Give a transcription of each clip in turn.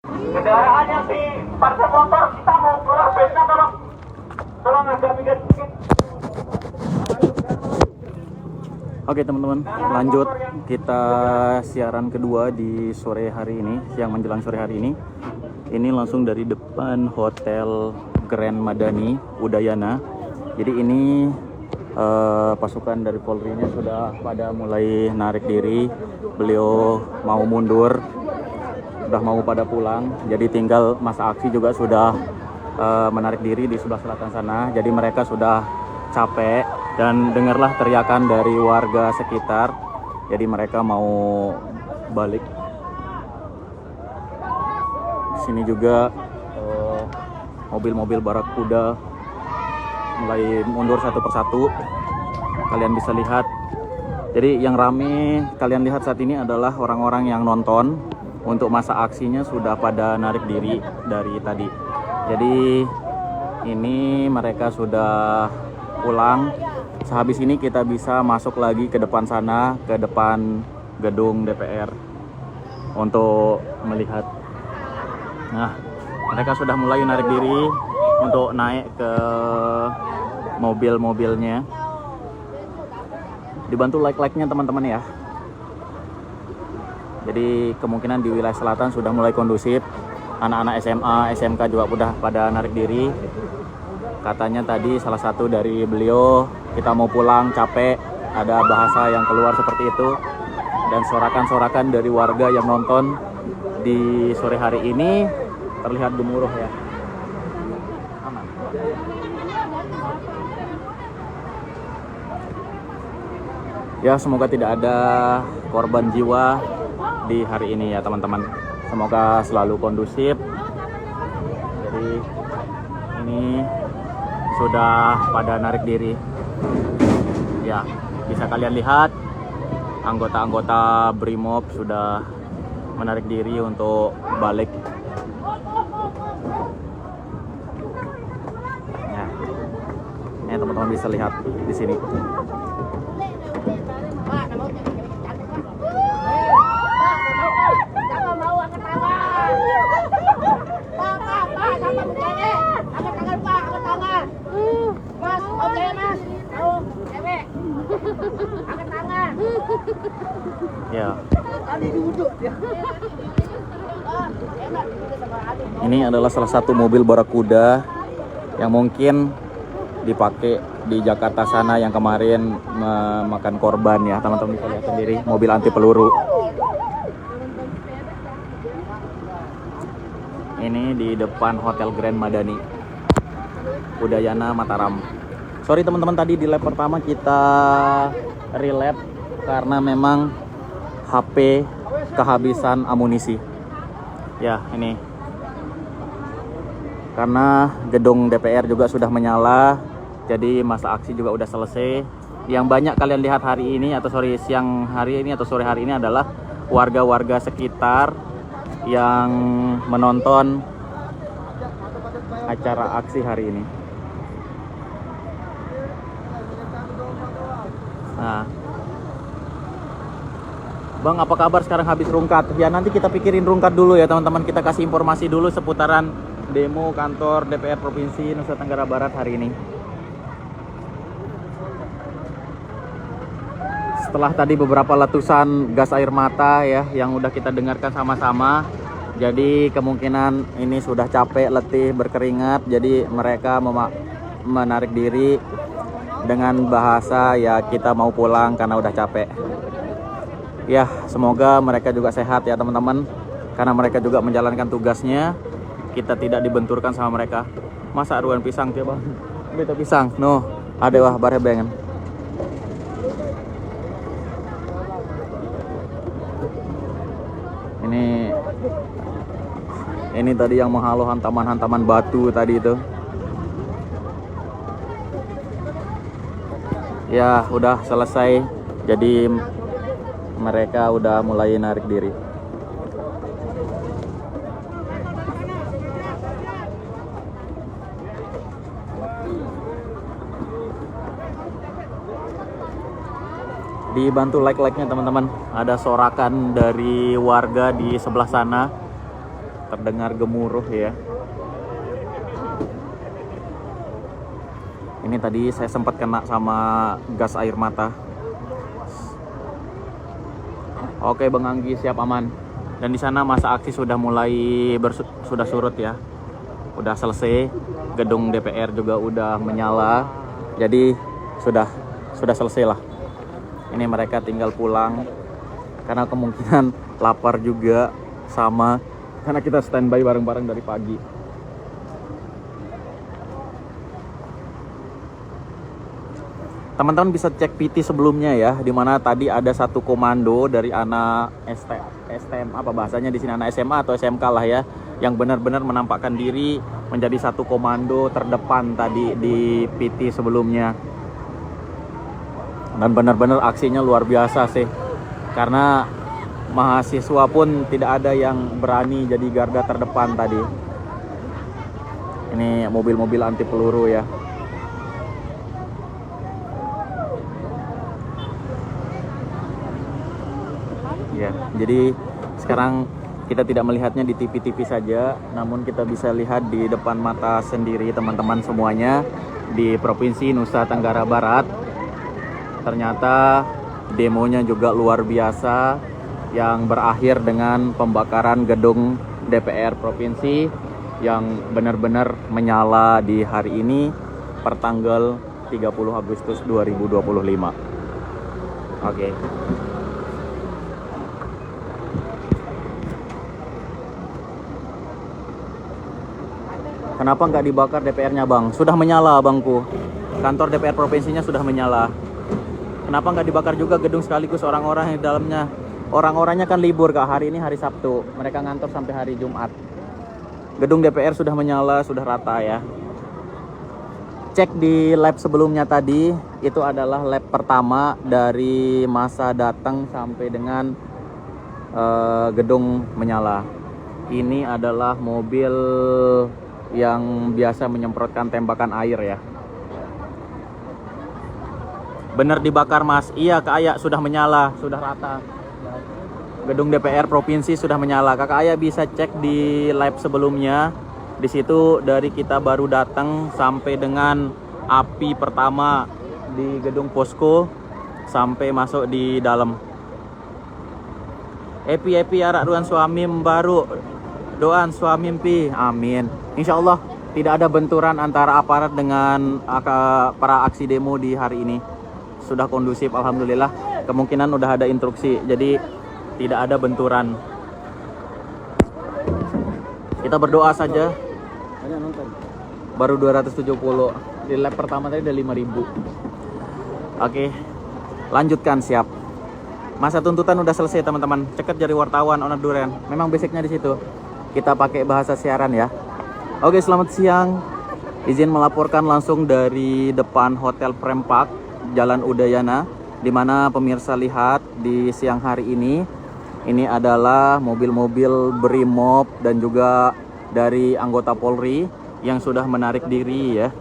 Kendaraan yang di parkir motor kita mau keluar base-nya, tolong agak minggir sedikit. Oke teman-teman, lanjut kita siaran kedua di sore hari ini, siang menjelang sore hari ini. Ini langsung dari depan Hotel Grand Madani Udayana. Jadi ini pasukan dari Polri-nya sudah pada mulai narik diri. Beliau mau mundur, sudah mau pada pulang. Jadi tinggal masa aksi juga sudah menarik diri di sebelah selatan sana. Jadi mereka sudah capek dan dengarlah teriakan dari warga sekitar. Jadi mereka mau balik. Sini juga mobil-mobil Barakuda mulai mundur satu persatu. Kalian bisa lihat. Jadi yang rame kalian lihat saat ini adalah orang-orang yang nonton. Untuk masa aksinya sudah pada narik diri dari tadi. Jadi ini mereka sudah pulang. Sehabis ini kita bisa masuk lagi ke depan sana, ke depan gedung DPR untuk melihat. Nah, mereka sudah mulai narik diri untuk naik ke mobil-mobilnya. Dibantu like-like-nya teman-teman ya. Jadi kemungkinan di wilayah selatan sudah mulai kondusif. Anak-anak SMA, SMK juga udah pada narik diri. Katanya tadi salah satu dari beliau, kita mau pulang capek, ada bahasa yang keluar seperti itu. Dan sorakan-sorakan dari warga yang nonton di sore hari ini terlihat gemuruh ya. Aman. Ya, semoga tidak ada korban jiwa di hari ini ya teman-teman. Semoga selalu kondusif. Jadi ini sudah pada narik diri. Ya, bisa kalian lihat anggota-anggota Brimob sudah menarik diri untuk balik. Ya, ini teman-teman bisa lihat di sini. Ya. Ini adalah salah satu mobil Barakuda yang mungkin dipakai di Jakarta sana yang kemarin memakan korban ya, teman-teman bisa lihat sendiri, mobil anti peluru. Ini di depan Hotel Grand Madani Udayana Mataram. Sorry teman-teman, tadi di lap pertama kita relap karena memang HP kehabisan amunisi. Ya, ini. Karena gedung DPR juga sudah menyala, jadi masa aksi juga udah selesai. Yang banyak kalian lihat hari ini atau siang hari ini atau sore hari ini adalah warga-warga sekitar yang menonton acara aksi hari ini. Nah, Bang, apa kabar sekarang habis rungkat? Ya nanti kita pikirin rungkat dulu ya teman-teman. Kita kasih informasi dulu seputaran demo kantor DPR Provinsi Nusa Tenggara Barat hari ini. Setelah tadi beberapa letusan gas air mata ya yang udah kita dengarkan sama-sama. Jadi kemungkinan ini sudah capek, letih, berkeringat. Jadi mereka menarik diri dengan bahasa ya kita mau pulang karena udah capek. Ya, semoga mereka juga sehat ya teman-teman. Karena mereka juga menjalankan tugasnya. Kita tidak dibenturkan sama mereka. Masa aruan pisang coba. Beta pisang. No, ada wah barebengan. Ini tadi yang menghalau hantaman-hantaman batu tadi itu. Ya, udah selesai. Jadi mereka udah mulai narik diri. Dibantu like-like-nya teman-teman. Ada sorakan dari warga di sebelah sana. terdengar gemuruh ya. Ini tadi saya sempat kena sama gas air mata. Oke Bang Anggi, siap aman. Dan di sana masa aksi sudah mulai sudah surut ya. Udah selesai. Gedung DPR juga udah menyala. Jadi sudah selesai lah. Ini mereka tinggal pulang karena kemungkinan lapar juga sama karena kita standby bareng-bareng dari pagi. Teman-teman bisa cek PT sebelumnya ya, dimana tadi ada satu komando dari anak STM apa bahasanya di sini, anak SMA atau SMK lah ya, yang benar-benar menampakkan diri menjadi satu komando terdepan tadi di PT sebelumnya. Dan benar-benar aksinya luar biasa sih, karena mahasiswa pun tidak ada yang berani jadi garda terdepan tadi. Ini mobil-mobil anti peluru ya. Ya, jadi sekarang kita tidak melihatnya di TV-TV saja, namun kita bisa lihat di depan mata sendiri teman-teman semuanya di Provinsi Nusa Tenggara Barat. Ternyata demonya juga luar biasa yang berakhir dengan pembakaran gedung DPR Provinsi yang benar-benar menyala di hari ini pertanggal 30 Agustus 2025. Oke. Kenapa nggak dibakar DPR-nya Bang? Sudah menyala Bangku. Kantor DPR provinsinya sudah menyala. Kenapa nggak dibakar juga gedung sekaligus orang-orang yang di dalamnya? Orang-orangnya kan libur Kak, hari ini hari Sabtu. Mereka ngantor sampai hari Jumat. Gedung DPR sudah menyala, sudah rata ya. Cek di lab sebelumnya tadi, itu adalah lab pertama dari masa datang sampai dengan gedung menyala. Ini adalah mobil yang biasa menyemprotkan tembakan air ya. Bener dibakar Mas. Iya Kak Aya, sudah menyala, sudah rata. Gedung DPR provinsi sudah menyala. Kakak Aya bisa cek di live sebelumnya. Di situ dari kita baru datang sampai dengan api pertama di gedung posko sampai masuk di dalam. Epi arak doan suami baru. Doan suami pi. Amin. Insya Allah tidak ada benturan antara aparat dengan para aksi demo di hari ini. Sudah kondusif alhamdulillah. Kemungkinan udah ada instruksi. Jadi tidak ada benturan. Kita berdoa saja. Baru 270. Di lap pertama tadi ada 5.000. Oke. Lanjutkan, siap. Masa tuntutan udah selesai teman-teman. Ceket jadi wartawan owner duren. Memang basicnya di situ. Kita pakai bahasa siaran ya. Oke, selamat siang. Izin melaporkan langsung dari depan Hotel Prempak, Jalan Udayana, di mana pemirsa lihat di siang hari ini. Ini adalah mobil-mobil Brimob dan juga dari anggota Polri yang sudah menarik diri ya.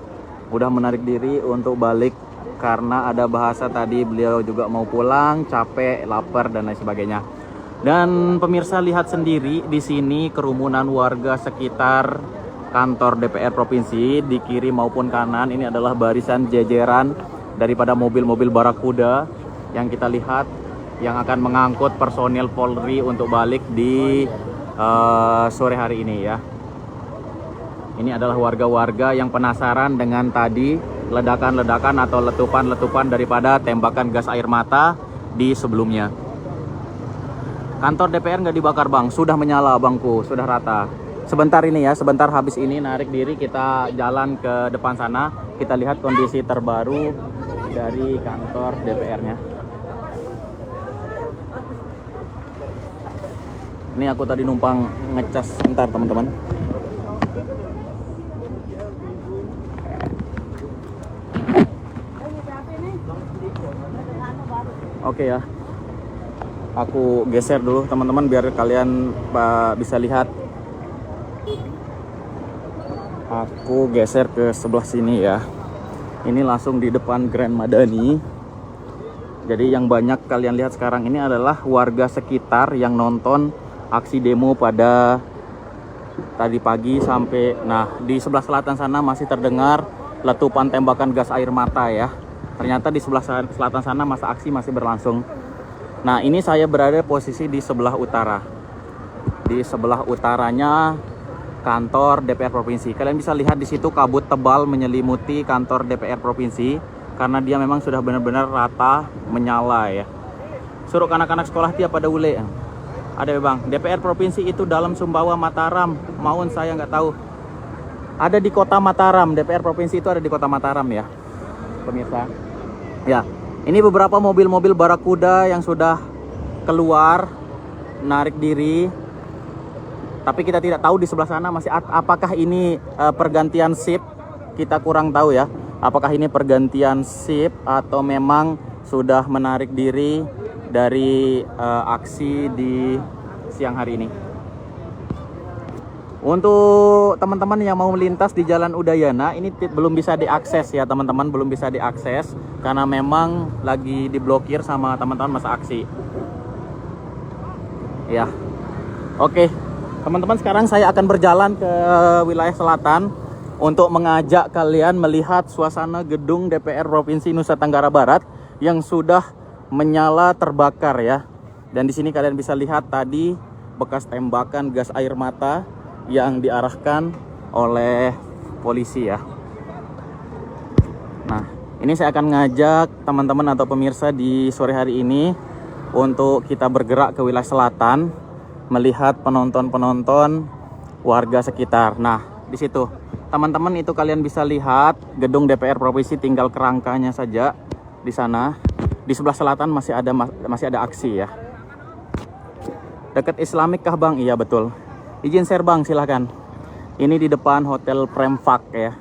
Udah menarik diri untuk balik karena ada bahasa tadi beliau juga mau pulang, capek, lapar dan lain sebagainya. Dan pemirsa lihat sendiri di sini kerumunan warga sekitar kantor DPR provinsi di kiri maupun kanan. Ini adalah barisan jejeran daripada mobil-mobil barakuda yang kita lihat yang akan mengangkut personil Polri untuk balik di sore hari ini ya. Ini adalah warga-warga yang penasaran dengan tadi ledakan-ledakan atau letupan-letupan daripada tembakan gas air mata di sebelumnya. Kantor DPR nggak dibakar Bang, sudah menyala Bangku, sudah rata. Sebentar ini ya, sebentar habis ini narik diri kita jalan ke depan sana. Kita lihat kondisi terbaru dari kantor DPR-nya. Ini aku tadi numpang ngecas sebentar teman-teman. Oke ya. Aku geser dulu teman-teman biar kalian bisa lihat. Aku geser ke sebelah sini ya. Ini langsung di depan Grand Madani. Jadi yang banyak kalian lihat sekarang ini adalah warga sekitar yang nonton aksi demo pada tadi pagi sampai, nah di sebelah selatan sana masih terdengar letupan tembakan gas air mata ya. Ternyata di sebelah selatan sana masa aksi masih berlangsung. Nah ini saya berada posisi di sebelah utara. Di sebelah utaranya kantor DPR Provinsi. Kalian bisa lihat di situ kabut tebal menyelimuti kantor DPR Provinsi karena dia memang sudah benar-benar rata menyala ya. Suruh anak-anak sekolah tiap pada ule. Ada bang, DPR Provinsi itu dalam Sumbawa, Mataram, Maun saya nggak tahu. Ada di kota Mataram, DPR Provinsi itu ada di kota Mataram ya, pemirsa. Ya, ini beberapa mobil-mobil barakuda yang sudah keluar, narik diri. Tapi kita tidak tahu di sebelah sana masih apakah ini pergantian shift, kita kurang tahu ya. Apakah ini pergantian shift atau memang sudah menarik diri dari aksi di siang hari ini. Untuk teman-teman yang mau melintas di Jalan Udayana, ini belum bisa diakses ya teman-teman, belum bisa diakses karena memang lagi diblokir sama teman-teman masa aksi. Ya, oke. Teman-teman, sekarang saya akan berjalan ke wilayah selatan untuk mengajak kalian melihat suasana gedung DPR Provinsi Nusa Tenggara Barat yang sudah menyala terbakar ya. Dan di sini kalian bisa lihat tadi bekas tembakan gas air mata yang diarahkan oleh polisi ya. Nah, ini saya akan ngajak teman-teman atau pemirsa di sore hari ini untuk kita bergerak ke wilayah selatan melihat penonton-penonton warga sekitar. Nah, di situ teman-teman itu kalian bisa lihat gedung DPR Provinsi tinggal kerangkanya saja di sana. Di sebelah selatan masih ada aksi ya. Dekat Islamic kah bang? Iya betul. Izin share bang, silahkan. Ini di depan Hotel Premfak ya.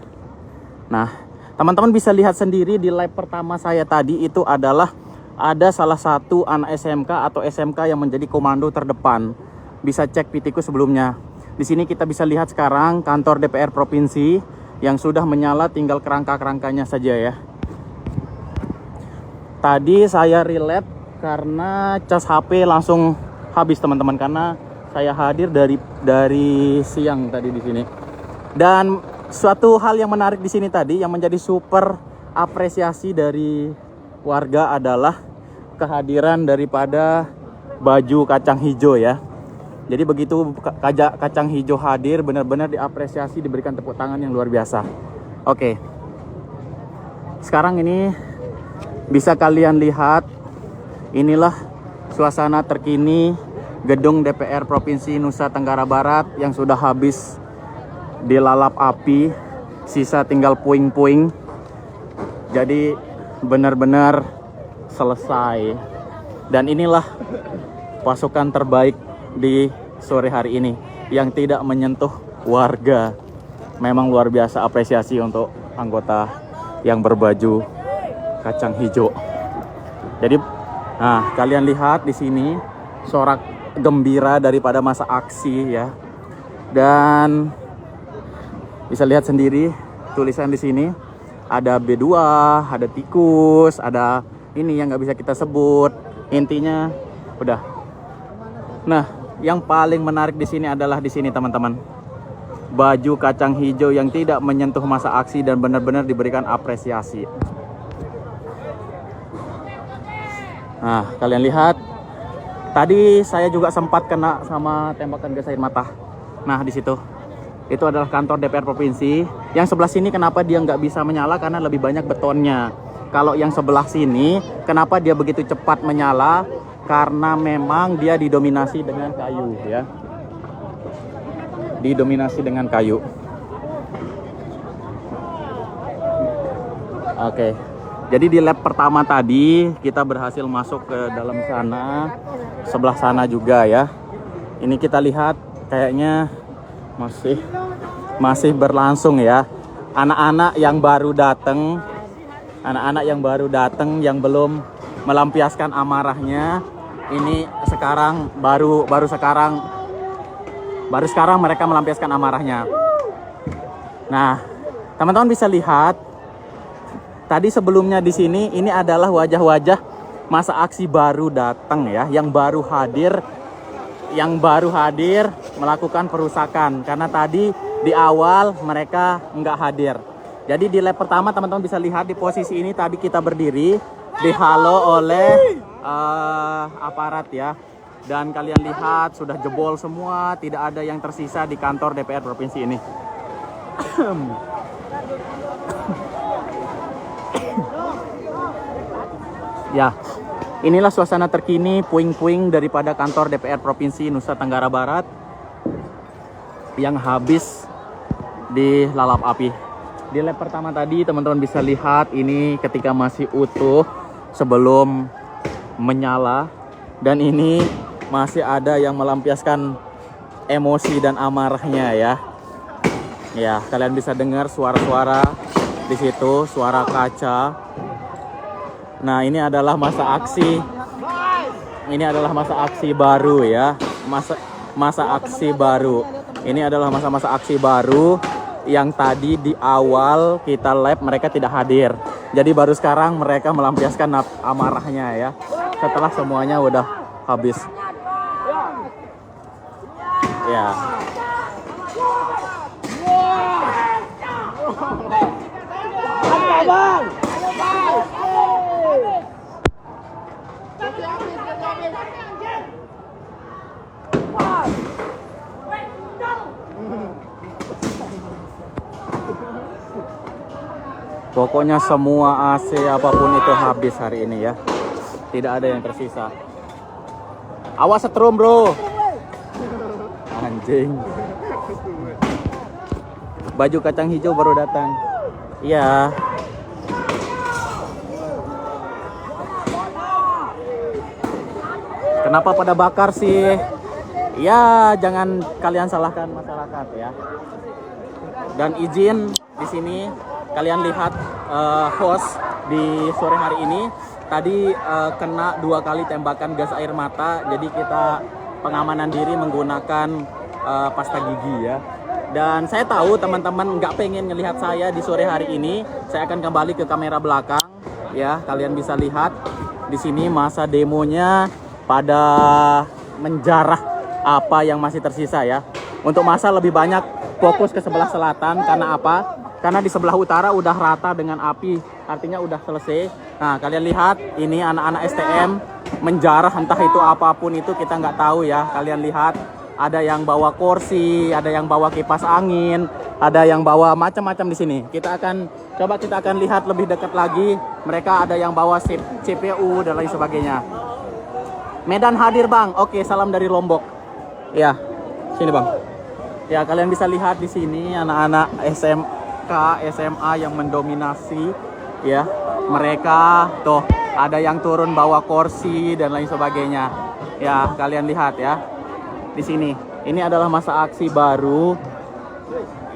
Nah, teman-teman bisa lihat sendiri di live pertama saya tadi itu adalah ada salah satu anak SMK atau SMK yang menjadi komando terdepan. Bisa cek pitiku sebelumnya. Di sini kita bisa lihat sekarang kantor DPR Provinsi yang sudah menyala, tinggal kerangka-kerangkanya saja ya. Tadi saya relate karena cas HP langsung habis teman-teman, karena saya hadir dari siang tadi di sini. Dan suatu hal yang menarik di sini tadi yang menjadi super apresiasi dari warga adalah kehadiran daripada baju kacang hijau ya. Jadi begitu kacang hijau hadir, benar-benar diapresiasi, diberikan tepuk tangan yang luar biasa. Oke. Sekarang ini bisa kalian lihat, inilah suasana terkini gedung DPR Provinsi Nusa Tenggara Barat yang sudah habis dilalap api, sisa tinggal puing-puing. Jadi benar-benar selesai. Dan inilah pasukan terbaik di sore hari ini yang tidak menyentuh warga. Memang luar biasa apresiasi untuk anggota yang berbaju kacang hijau. Jadi, nah kalian lihat di sini sorak gembira daripada masa aksi ya. Dan bisa lihat sendiri tulisan di sini ada B2, ada tikus, ada ini yang nggak bisa kita sebut. Intinya udah. Nah, yang paling menarik di sini adalah di sini teman-teman. Baju kacang hijau yang tidak menyentuh masa aksi dan benar-benar diberikan apresiasi. Nah, kalian lihat. Tadi saya juga sempat kena sama tembakan gas air mata. Nah, di situ. Itu adalah kantor DPR Provinsi. Yang sebelah sini kenapa dia nggak bisa menyala? Karena lebih banyak betonnya. Kalau yang sebelah sini, kenapa dia begitu cepat menyala? Karena memang dia didominasi dengan kayu ya. Didominasi dengan kayu. Oke. Jadi di lab pertama tadi kita berhasil masuk ke dalam sana. Sebelah sana juga ya. Ini kita lihat kayaknya masih berlangsung ya. Anak-anak yang baru datang, yang belum melampiaskan amarahnya, ini sekarang baru sekarang mereka melampiaskan amarahnya. Nah, teman-teman bisa lihat tadi sebelumnya di sini ini adalah wajah-wajah masa aksi baru datang ya, yang baru hadir yang baru hadir melakukan perusakan karena tadi di awal mereka nggak hadir. Jadi di lap pertama teman-teman bisa lihat di posisi ini tadi kita berdiri dihalo oleh aparat ya. Dan kalian lihat sudah jebol semua, tidak ada yang tersisa di kantor DPR provinsi ini. Ya, inilah suasana terkini puing-puing daripada kantor DPR Provinsi Nusa Tenggara Barat yang habis dilalap api. Di lap pertama tadi teman-teman bisa lihat ini ketika masih utuh sebelum menyala, dan ini masih ada yang melampiaskan emosi dan amarahnya ya. Ya, kalian bisa dengar suara-suara di situ, suara kaca. Nah, ini adalah masa aksi. Ini adalah masa aksi baru ya. Masa aksi baru. Ini adalah masa-masa aksi baru yang tadi di awal kita lap mereka tidak hadir. Jadi baru sekarang mereka melampiaskan amarahnya ya. Setelah semuanya udah habis. Ya. Bang. Pokoknya semua AC apapun itu habis hari ini ya. Tidak ada yang tersisa. Awas setrum bro. Anjing. Baju kacang hijau baru datang. Iya. Kenapa pada bakar sih? Ya, jangan kalian salahkan masyarakat ya. Dan izin di sini kalian lihat host di sore hari ini tadi kena 2 kali tembakan gas air mata. Jadi kita pengamanan diri menggunakan pasta gigi ya. Dan saya tahu teman-teman nggak pengen ngelihat saya di sore hari ini. Saya akan kembali ke kamera belakang ya. Kalian bisa lihat di sini masa demonya pada menjarah apa yang masih tersisa ya. Untuk masa lebih banyak fokus ke sebelah selatan karena apa? Karena di sebelah utara udah rata dengan api, artinya udah selesai. Nah, kalian lihat ini anak-anak STM menjarah entah itu apapun itu kita nggak tahu ya. Kalian lihat ada yang bawa kursi, ada yang bawa kipas angin, ada yang bawa macam-macam di sini. Kita akan lihat lebih dekat lagi. Mereka ada yang bawa CPU dan lain sebagainya. Medan hadir bang. Oke, salam dari Lombok. Ya, sini bang. Ya, kalian bisa lihat di sini anak-anak SMK, SMA yang mendominasi ya. Mereka tuh ada yang turun bawa kursi dan lain sebagainya. Ya, kalian lihat ya. Di sini. Ini adalah masa aksi baru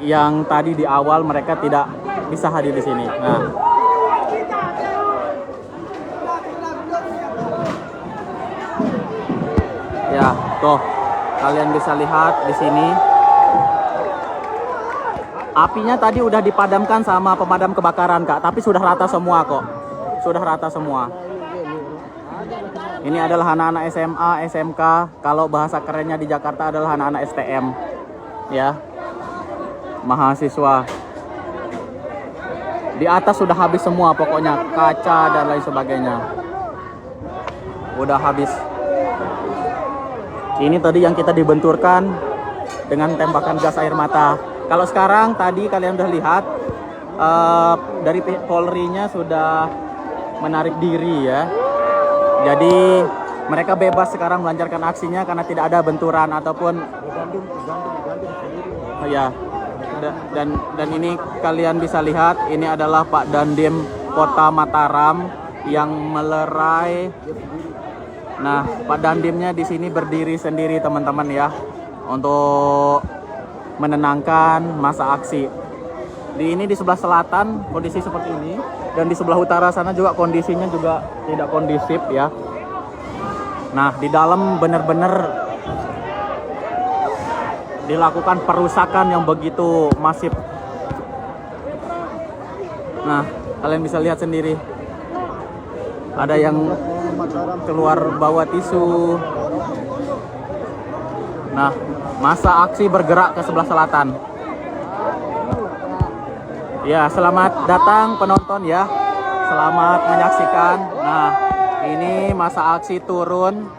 yang tadi di awal mereka tidak bisa hadir di sini. Nah, ya, tuh kalian bisa lihat di sini. Apinya tadi udah dipadamkan sama pemadam kebakaran, Kak, tapi sudah rata semua kok. Sudah rata semua. Ini adalah anak-anak SMA, SMK, kalau bahasa kerennya di Jakarta adalah anak-anak STM. Ya. Mahasiswa. Di atas sudah habis semua pokoknya, kaca dan lain sebagainya. Udah habis. Ini tadi yang kita dibenturkan dengan tembakan gas air mata. Kalau sekarang tadi kalian udah lihat dari Polri-nya sudah menarik diri ya. Jadi mereka bebas sekarang melancarkan aksinya karena tidak ada benturan ataupun ya. Dan ini kalian bisa lihat ini adalah Pak Dandim Kota Mataram yang melerai. Nah, Pak Dandimnya di sini berdiri sendiri teman-teman ya untuk menenangkan masa aksi. Ini di sebelah selatan kondisi seperti ini dan di sebelah utara sana juga kondisinya juga tidak kondusif ya. Nah, di dalam benar-benar dilakukan perusakan yang begitu masif. Nah, kalian bisa lihat sendiri. Ada yang keluar bawa tisu. Nah, masa aksi bergerak ke sebelah selatan. Ya, selamat datang penonton ya. Selamat menyaksikan. Nah, ini masa aksi turun.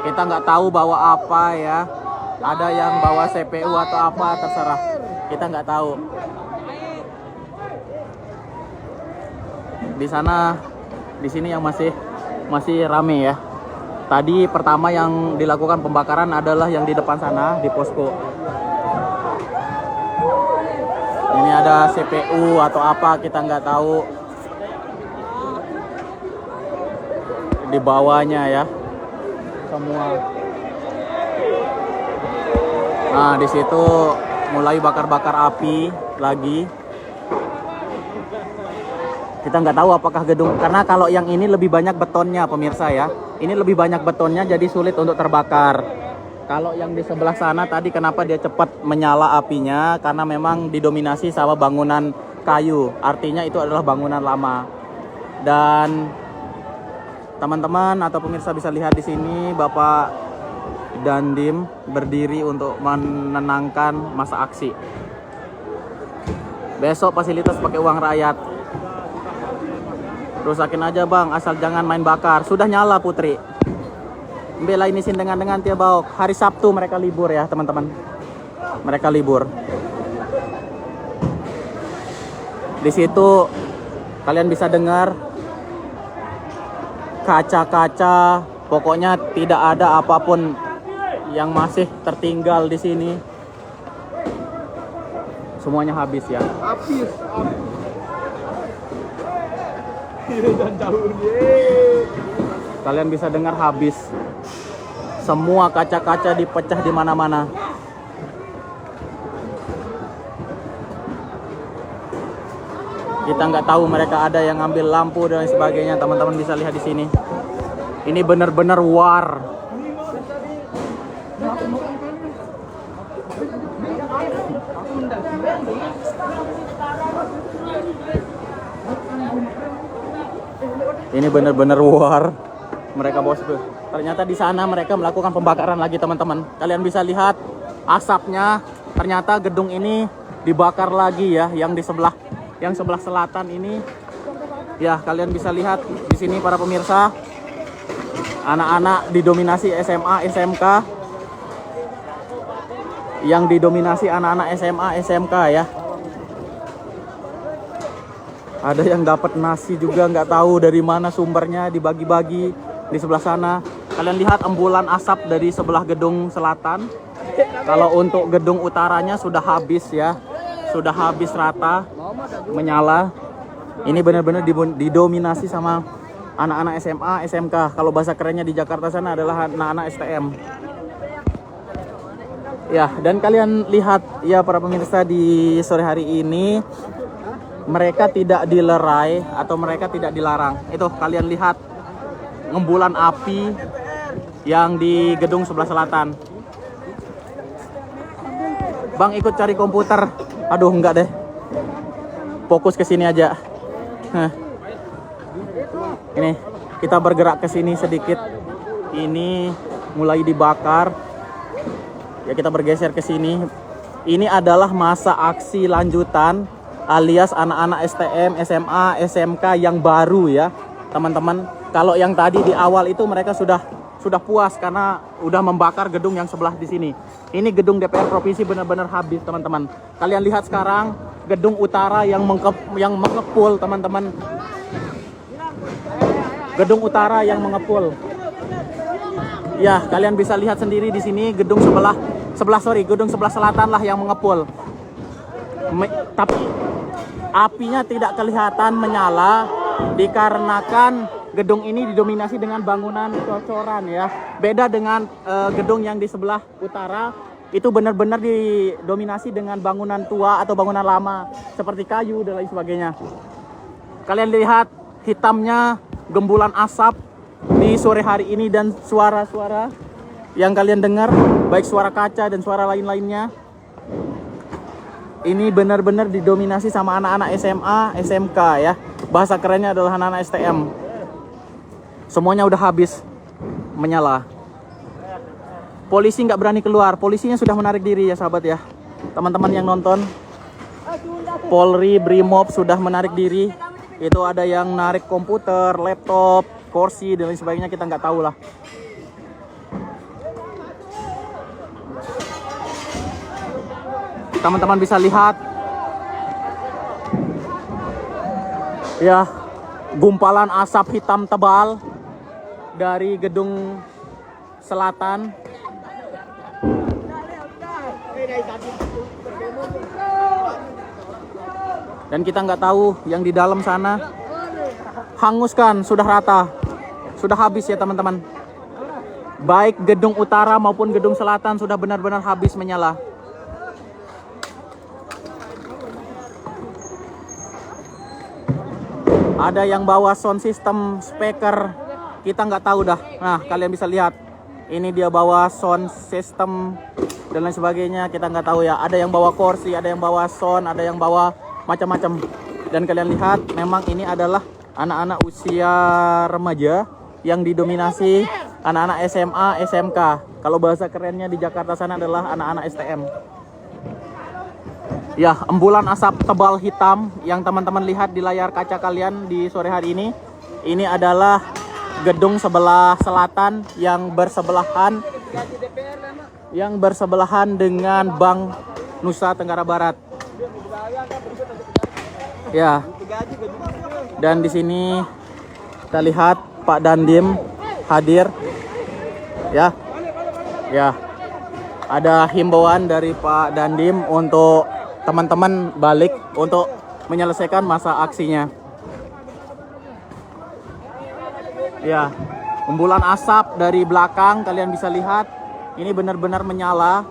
Kita nggak tahu bawa apa ya. Ada yang bawa CPU atau apa, terserah. Kita nggak tahu. Di sana, di sini yang masih rame ya. Tadi pertama yang dilakukan pembakaran adalah yang di depan sana, di posko. Ini ada CPU atau apa, kita nggak tahu. Di bawahnya ya, semua. Nah, di situ mulai bakar-bakar api lagi. Kita nggak tahu apakah gedung, karena kalau yang ini lebih banyak betonnya pemirsa ya. Ini lebih banyak betonnya jadi sulit untuk terbakar. Kalau yang di sebelah sana tadi kenapa dia cepat menyala apinya? Karena memang didominasi sama bangunan kayu. Artinya itu adalah bangunan lama. Dan teman-teman atau pemirsa bisa lihat di sini Bapak Dandim berdiri untuk menenangkan masa aksi. Besok fasilitas pakai uang rakyat. Rusakin aja bang, asal jangan main bakar. Sudah nyala Putri. Bela ini sin dengan Tia Baok. Hari Sabtu mereka libur ya teman-teman. Mereka libur. Di situ kalian bisa dengar kaca-kaca. Pokoknya tidak ada apapun yang masih tertinggal di sini. Semuanya habis ya. Habis. Kalian bisa dengar habis. Semua kaca-kaca dipecah di mana-mana. Kita nggak tahu mereka ada yang ngambil lampu dan sebagainya. Teman-teman bisa lihat di sini. Ini benar-benar war. Ini benar-benar war. Mereka bos tuh. Ternyata di sana mereka melakukan pembakaran lagi teman-teman. Kalian bisa lihat asapnya. Ternyata gedung ini dibakar lagi ya. Yang sebelah selatan ini. Ya kalian bisa lihat di sini para pemirsa. Anak-anak didominasi SMA, SMK. Yang didominasi anak-anak SMA, SMK ya. Ada yang dapat nasi juga nggak tahu dari mana sumbernya, dibagi-bagi di sebelah sana. Kalian lihat embulan asap dari sebelah gedung selatan. Kalau untuk gedung utaranya sudah habis ya, sudah habis rata menyala. Ini benar-benar didominasi sama anak-anak SMA, SMK. Kalau bahasa kerennya di Jakarta sana adalah anak-anak STM. Ya, dan kalian lihat ya para pemirsa di sore hari ini. Mereka tidak dilerai atau mereka tidak dilarang. Itu kalian lihat ngembulan api yang di gedung sebelah selatan. Bang ikut cari komputer. Aduh enggak deh. Fokus ke sini aja. Ini kita bergerak ke sini sedikit. Ini mulai dibakar. Ya kita bergeser ke sini. Ini adalah masa aksi lanjutan alias anak-anak STM, SMA, SMK yang baru ya teman-teman. Kalau yang tadi di awal itu mereka sudah puas karena udah membakar gedung yang sebelah di sini. Ini gedung DPR provinsi benar-benar habis teman-teman. Kalian lihat sekarang gedung utara yang mengepul teman-teman. Gedung utara yang mengepul. Ya kalian bisa lihat sendiri di sini gedung sebelah selatan lah yang mengepul. Tapi apinya tidak kelihatan menyala dikarenakan gedung ini didominasi dengan bangunan cocoran ya. Beda dengan gedung yang di sebelah utara, itu benar-benar didominasi dengan bangunan tua atau bangunan lama seperti kayu dan lain sebagainya. Kalian lihat hitamnya gembulan asap di sore hari ini dan suara-suara yang kalian dengar, baik suara kaca dan suara lain-lainnya. Ini benar-benar didominasi sama anak-anak SMA, SMK ya. Bahasa kerennya adalah anak-anak STM. Semuanya udah habis menyala. polisi nggak berani keluar. Polisinya sudah menarik diri ya sahabat ya. Teman-teman yang nonton, Polri, Brimob sudah menarik diri. Itu ada yang narik komputer, laptop, kursi dan lain sebagainya, kita nggak tahu lah. Teman-teman bisa lihat ya, gumpalan asap hitam tebal dari gedung selatan. Dan kita nggak tahu yang di dalam sana. Hanguskan, sudah rata, sudah habis ya teman-teman. Baik gedung utara maupun gedung selatan sudah benar-benar habis menyala. Ada yang bawa sound system, speaker, kita nggak tahu dah. Nah, kalian bisa lihat, ini dia bawa sound system dan lain sebagainya, kita nggak tahu ya. Ada yang bawa kursi, ada yang bawa sound, ada yang bawa macam-macam. Dan kalian lihat, memang ini adalah anak-anak usia remaja yang didominasi anak-anak SMA, SMK. Kalau bahasa kerennya di Jakarta sana adalah anak-anak STM. Ya, embulan asap tebal hitam yang teman-teman lihat di layar kaca kalian di sore hari ini. Ini adalah gedung sebelah selatan yang bersebelahan dengan Bank Nusa Tenggara Barat. Ya. Dan di sini kita lihat Pak Dandim hadir. Ya. Ya. Ada himbauan dari Pak Dandim untuk teman-teman balik untuk menyelesaikan masa aksinya. Ya, embulan asap dari belakang kalian bisa lihat, ini benar-benar menyala.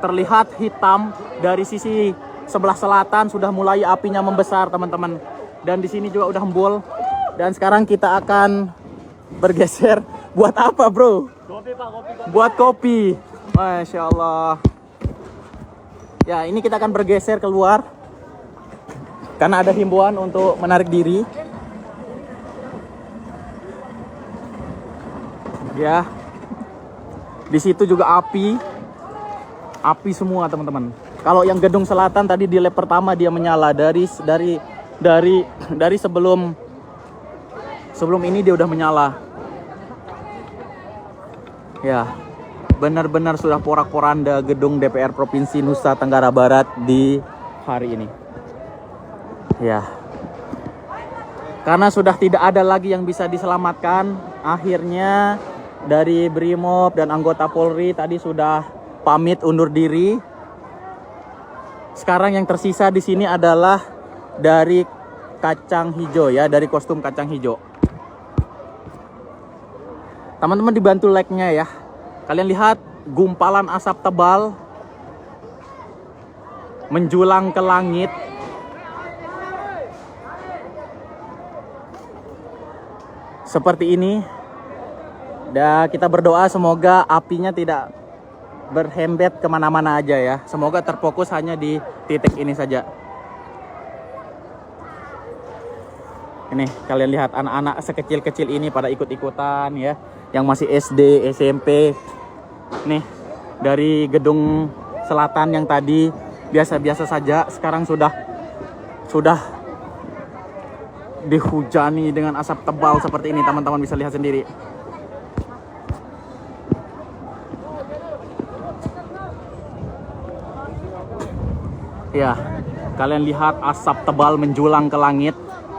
Terlihat hitam dari sisi sebelah selatan sudah mulai apinya membesar teman-teman. Dan di sini juga udah embul. Dan sekarang kita akan bergeser. Buat apa bro? Kopi Pak, kopi. Buat kopi. Masya Allah. Ya, ini kita akan bergeser keluar karena ada himbauan untuk menarik diri. Ya, di situ juga api semua teman-teman. Kalau yang gedung selatan tadi di lap pertama dia menyala dari sebelum ini dia udah menyala. Ya. Benar-benar sudah porak-poranda gedung DPR Provinsi Nusa Tenggara Barat di hari ini. Ya. Karena sudah tidak ada lagi yang bisa diselamatkan, akhirnya dari Brimob dan anggota Polri tadi sudah pamit undur diri. Sekarang yang tersisa di sini adalah dari kacang hijau ya, dari kostum kacang hijau. Teman-teman dibantu like-nya ya. Kalian lihat gumpalan asap tebal menjulang ke langit. Seperti ini. Dan kita berdoa semoga apinya tidak berhembet kemana-mana aja ya. Semoga terfokus hanya di titik ini saja. Ini kalian lihat anak-anak sekecil-kecil ini pada ikut-ikutan ya. Yang masih SD, SMP. Nih, dari gedung selatan yang tadi biasa-biasa saja, sekarang sudah dihujani dengan asap tebal seperti ini, teman-teman bisa lihat sendiri. Ya, kalian lihat asap tebal menjulang ke langit.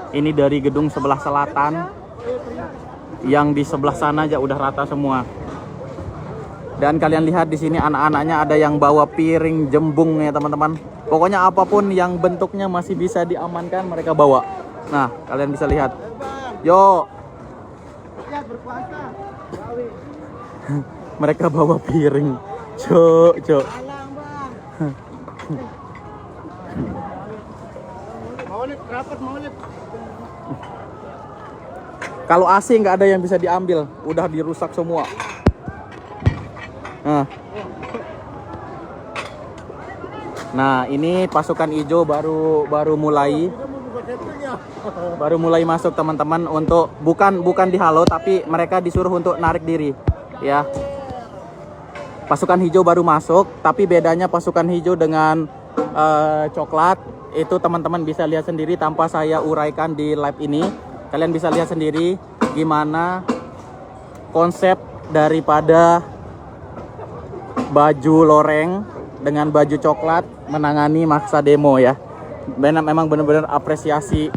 Ini dari gedung sebelah selatan. Yang di sebelah sana aja udah rata semua. Dan kalian lihat di sini anak-anaknya ada yang bawa piring jembung ya teman-teman. Pokoknya apapun yang bentuknya masih bisa diamankan mereka bawa. Nah, kalian bisa lihat. Yo. Mereka bawa piring. Cok. Kalau AC nggak ada yang bisa diambil, udah dirusak semua. Nah, ini pasukan hijau baru mulai masuk teman-teman untuk bukan dihalau tapi mereka disuruh untuk narik diri, ya. Pasukan hijau baru masuk, tapi bedanya pasukan hijau dengan coklat itu teman-teman bisa lihat sendiri tanpa saya uraikan di live ini. Kalian bisa lihat sendiri gimana konsep daripada baju loreng dengan baju coklat menangani masa demo ya. Memang benar-benar apresiasi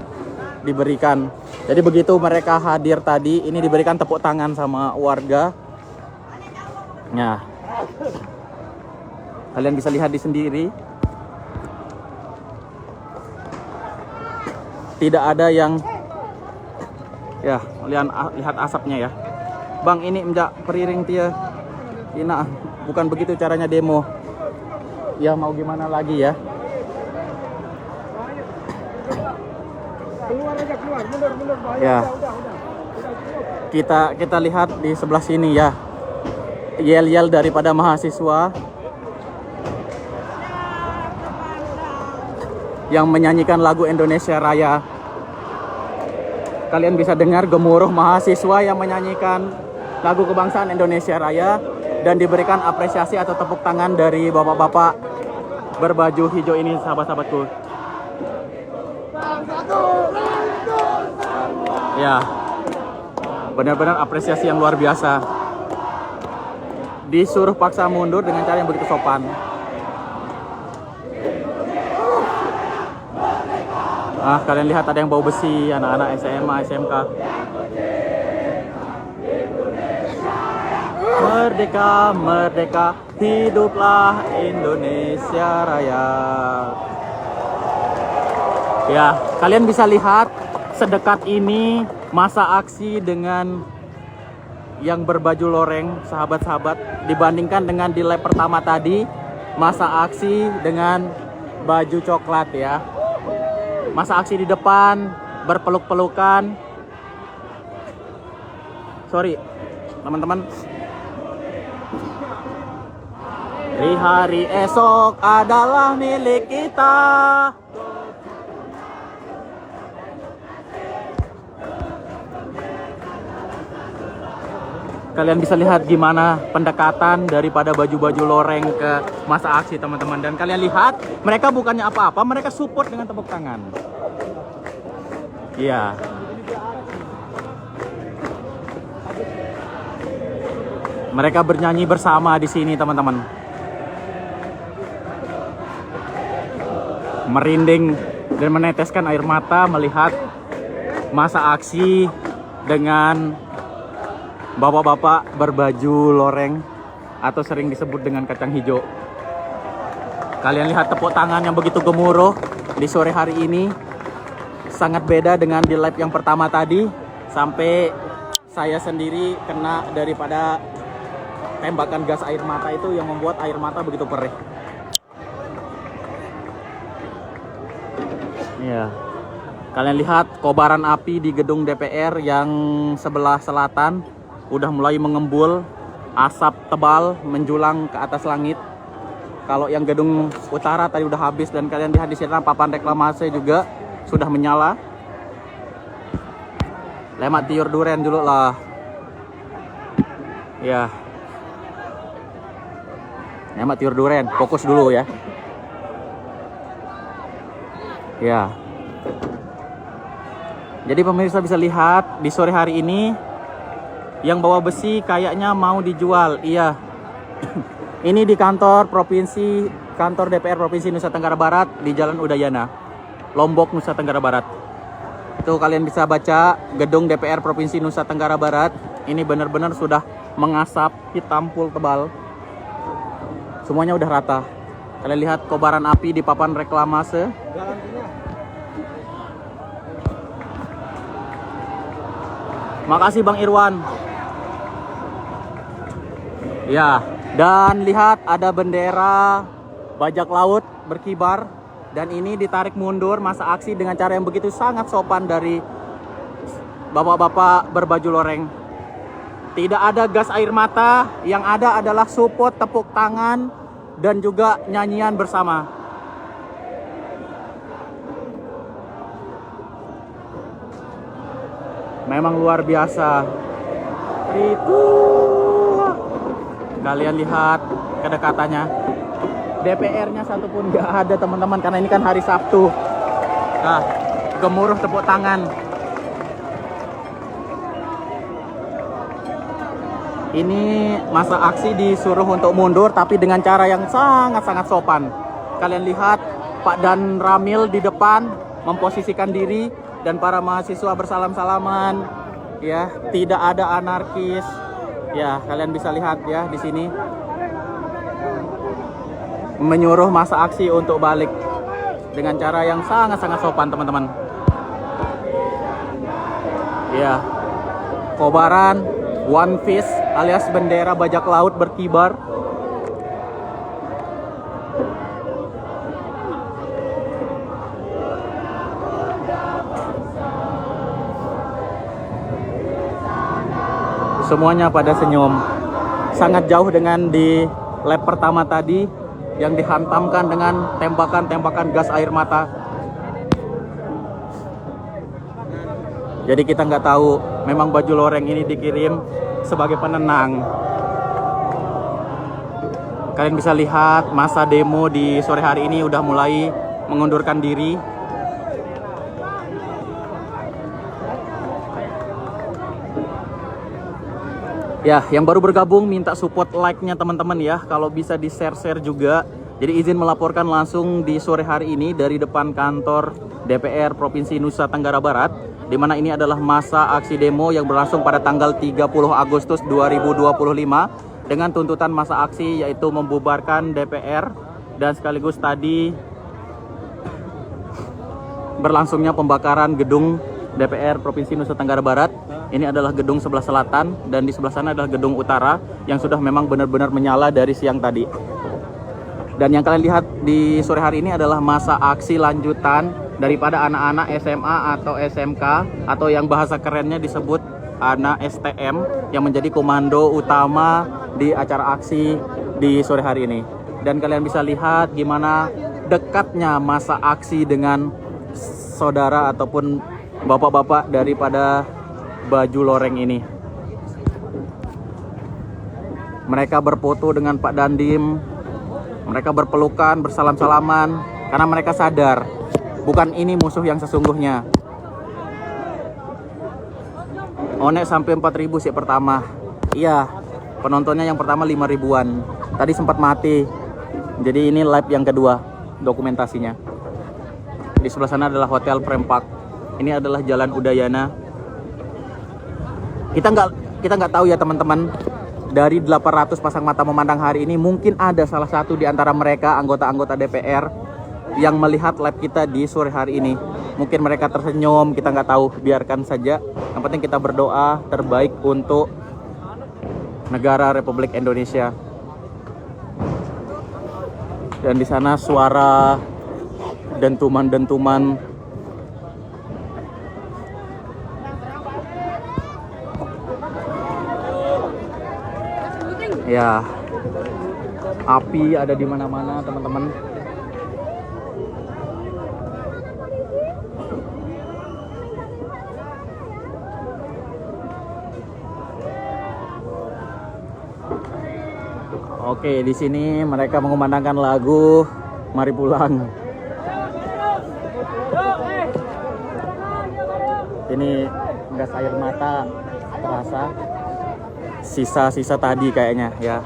diberikan. Jadi begitu mereka hadir tadi, ini diberikan tepuk tangan sama warga. Nah, kalian bisa lihat di sendiri. Tidak ada yang ya, lihat asapnya ya. Bang, ini menjak periring tia. Ina, bukan begitu caranya demo. Ya mau gimana lagi ya. Keluar aja, keluar. Mundur, bahaya. Ya. Udah. Kita lihat di sebelah sini ya. Yel-yel daripada mahasiswa yang menyanyikan lagu Indonesia Raya. Kalian bisa dengar gemuruh mahasiswa yang menyanyikan lagu kebangsaan Indonesia Raya dan diberikan apresiasi atau tepuk tangan dari bapak-bapak berbaju hijau ini, sahabat-sahabatku. Ya, benar-benar apresiasi yang luar biasa. Disuruh paksa mundur dengan cara yang begitu sopan. Kalian lihat ada yang bawa besi, anak-anak SMA, SMK. Merdeka, merdeka, hiduplah Indonesia Raya. Ya, kalian bisa lihat sedekat ini masa aksi dengan yang berbaju loreng, sahabat-sahabat, dibandingkan dengan di lap pertama tadi, masa aksi dengan baju coklat ya. Masa aksi di depan berpeluk-pelukan. Sorry, teman-teman. Hari esok adalah milik kita. Kalian bisa lihat gimana pendekatan daripada baju-baju loreng ke masa aksi, teman-teman. Dan kalian lihat, mereka bukannya apa-apa, mereka support dengan tepuk tangan. Iya. Mereka bernyanyi bersama di sini, teman-teman. Merinding dan meneteskan air mata melihat masa aksi dengan bapak-bapak berbaju loreng atau sering disebut dengan kacang hijau. Kalian lihat tepuk tangan yang begitu gemuruh di sore hari ini. Sangat beda dengan di live yang pertama tadi. Sampai saya sendiri kena daripada tembakan gas air mata itu yang membuat air mata begitu perih. Ya. Kalian lihat kobaran api di gedung DPR yang sebelah selatan udah mulai mengembul, asap tebal menjulang ke atas langit. Kalau yang gedung utara tadi udah habis, dan kalian lihat di sana papan reklamasi juga sudah menyala. Lemak tiur duren dulu lah. Ya. Lemak tiur duren, fokus dulu ya. Ya. Jadi pemirsa bisa lihat di sore hari ini yang bawa besi kayaknya mau dijual. Iya. Ini di kantor DPR Provinsi Nusa Tenggara Barat di Jalan Udayana, Lombok, Nusa Tenggara Barat. Itu kalian bisa baca gedung DPR Provinsi Nusa Tenggara Barat. Ini benar-benar sudah mengasap, hitam full tebal. Semuanya udah rata. Kalian lihat kobaran api di papan reklamase. Makasih Bang Irwan. Ya, dan lihat ada bendera bajak laut berkibar, dan ini ditarik mundur masa aksi dengan cara yang begitu sangat sopan dari bapak-bapak berbaju loreng. Tidak ada gas air mata, yang ada adalah support, tepuk tangan, dan juga nyanyian bersama. Memang luar biasa. Itu Kalian lihat kedekatannya. DPR-nya satupun nggak ada teman-teman, karena ini kan hari Sabtu. Nah, gemuruh tepuk tangan. Ini masa aksi disuruh untuk mundur, tapi dengan cara yang sangat-sangat sopan. Kalian lihat Pak Dan Ramil di depan memposisikan diri, dan para mahasiswa bersalam-salaman. Ya, tidak ada anarkis. Ya, kalian bisa lihat ya di sini. Menyuruh masa aksi untuk balik dengan cara yang sangat-sangat sopan, teman-teman. Ya, kobaran One Piece alias bendera bajak laut berkibar. Semuanya pada senyum. Sangat jauh dengan di lap pertama tadi yang dihantamkan dengan tembakan-tembakan gas air mata. Jadi kita nggak tahu, memang baju loreng ini dikirim sebagai penenang. Kalian bisa lihat masa demo di sore hari ini udah mulai mengundurkan diri. Ya, yang baru bergabung minta support like-nya teman-teman ya. Kalau bisa di share-share juga. Jadi izin melaporkan langsung di sore hari ini dari depan kantor DPR Provinsi Nusa Tenggara Barat, di mana ini adalah masa aksi demo yang berlangsung pada tanggal 30 Agustus 2025 dengan tuntutan masa aksi yaitu membubarkan DPR dan sekaligus tadi berlangsungnya pembakaran gedung DPR Provinsi Nusa Tenggara Barat. Ini adalah gedung sebelah selatan dan di sebelah sana adalah gedung utara yang sudah memang benar-benar menyala dari siang tadi. Dan yang kalian lihat di sore hari ini adalah masa aksi lanjutan daripada anak-anak SMA atau SMK atau yang bahasa kerennya disebut anak STM yang menjadi komando utama di acara aksi di sore hari ini. Dan kalian bisa lihat gimana dekatnya masa aksi dengan saudara ataupun bapak-bapak daripada baju loreng ini. Mereka berfoto dengan Pak Dandim, mereka berpelukan, bersalam-salaman, karena mereka sadar bukan ini musuh yang sesungguhnya. Onek sampai 4.000 sih pertama. Iya, penontonnya yang pertama 5.000-an. Tadi sempat mati. Jadi ini live yang kedua dokumentasinya. Di sebelah sana adalah Hotel Prempak. Ini adalah Jalan Udayana. Kita nggak tahu ya teman-teman, dari 800 pasang mata memandang hari ini mungkin ada salah satu di antara mereka anggota-anggota DPR yang melihat live kita di sore hari ini. Mungkin mereka tersenyum, kita nggak tahu, biarkan saja. Yang penting kita berdoa terbaik untuk negara Republik Indonesia. Dan di sana suara dentuman-dentuman. Ya, api ada di mana-mana, teman-teman. Oke, di sini mereka mengumandangkan lagu Mari Pulang. Ini gas air mata terasa. Sisa-sisa tadi kayaknya ya.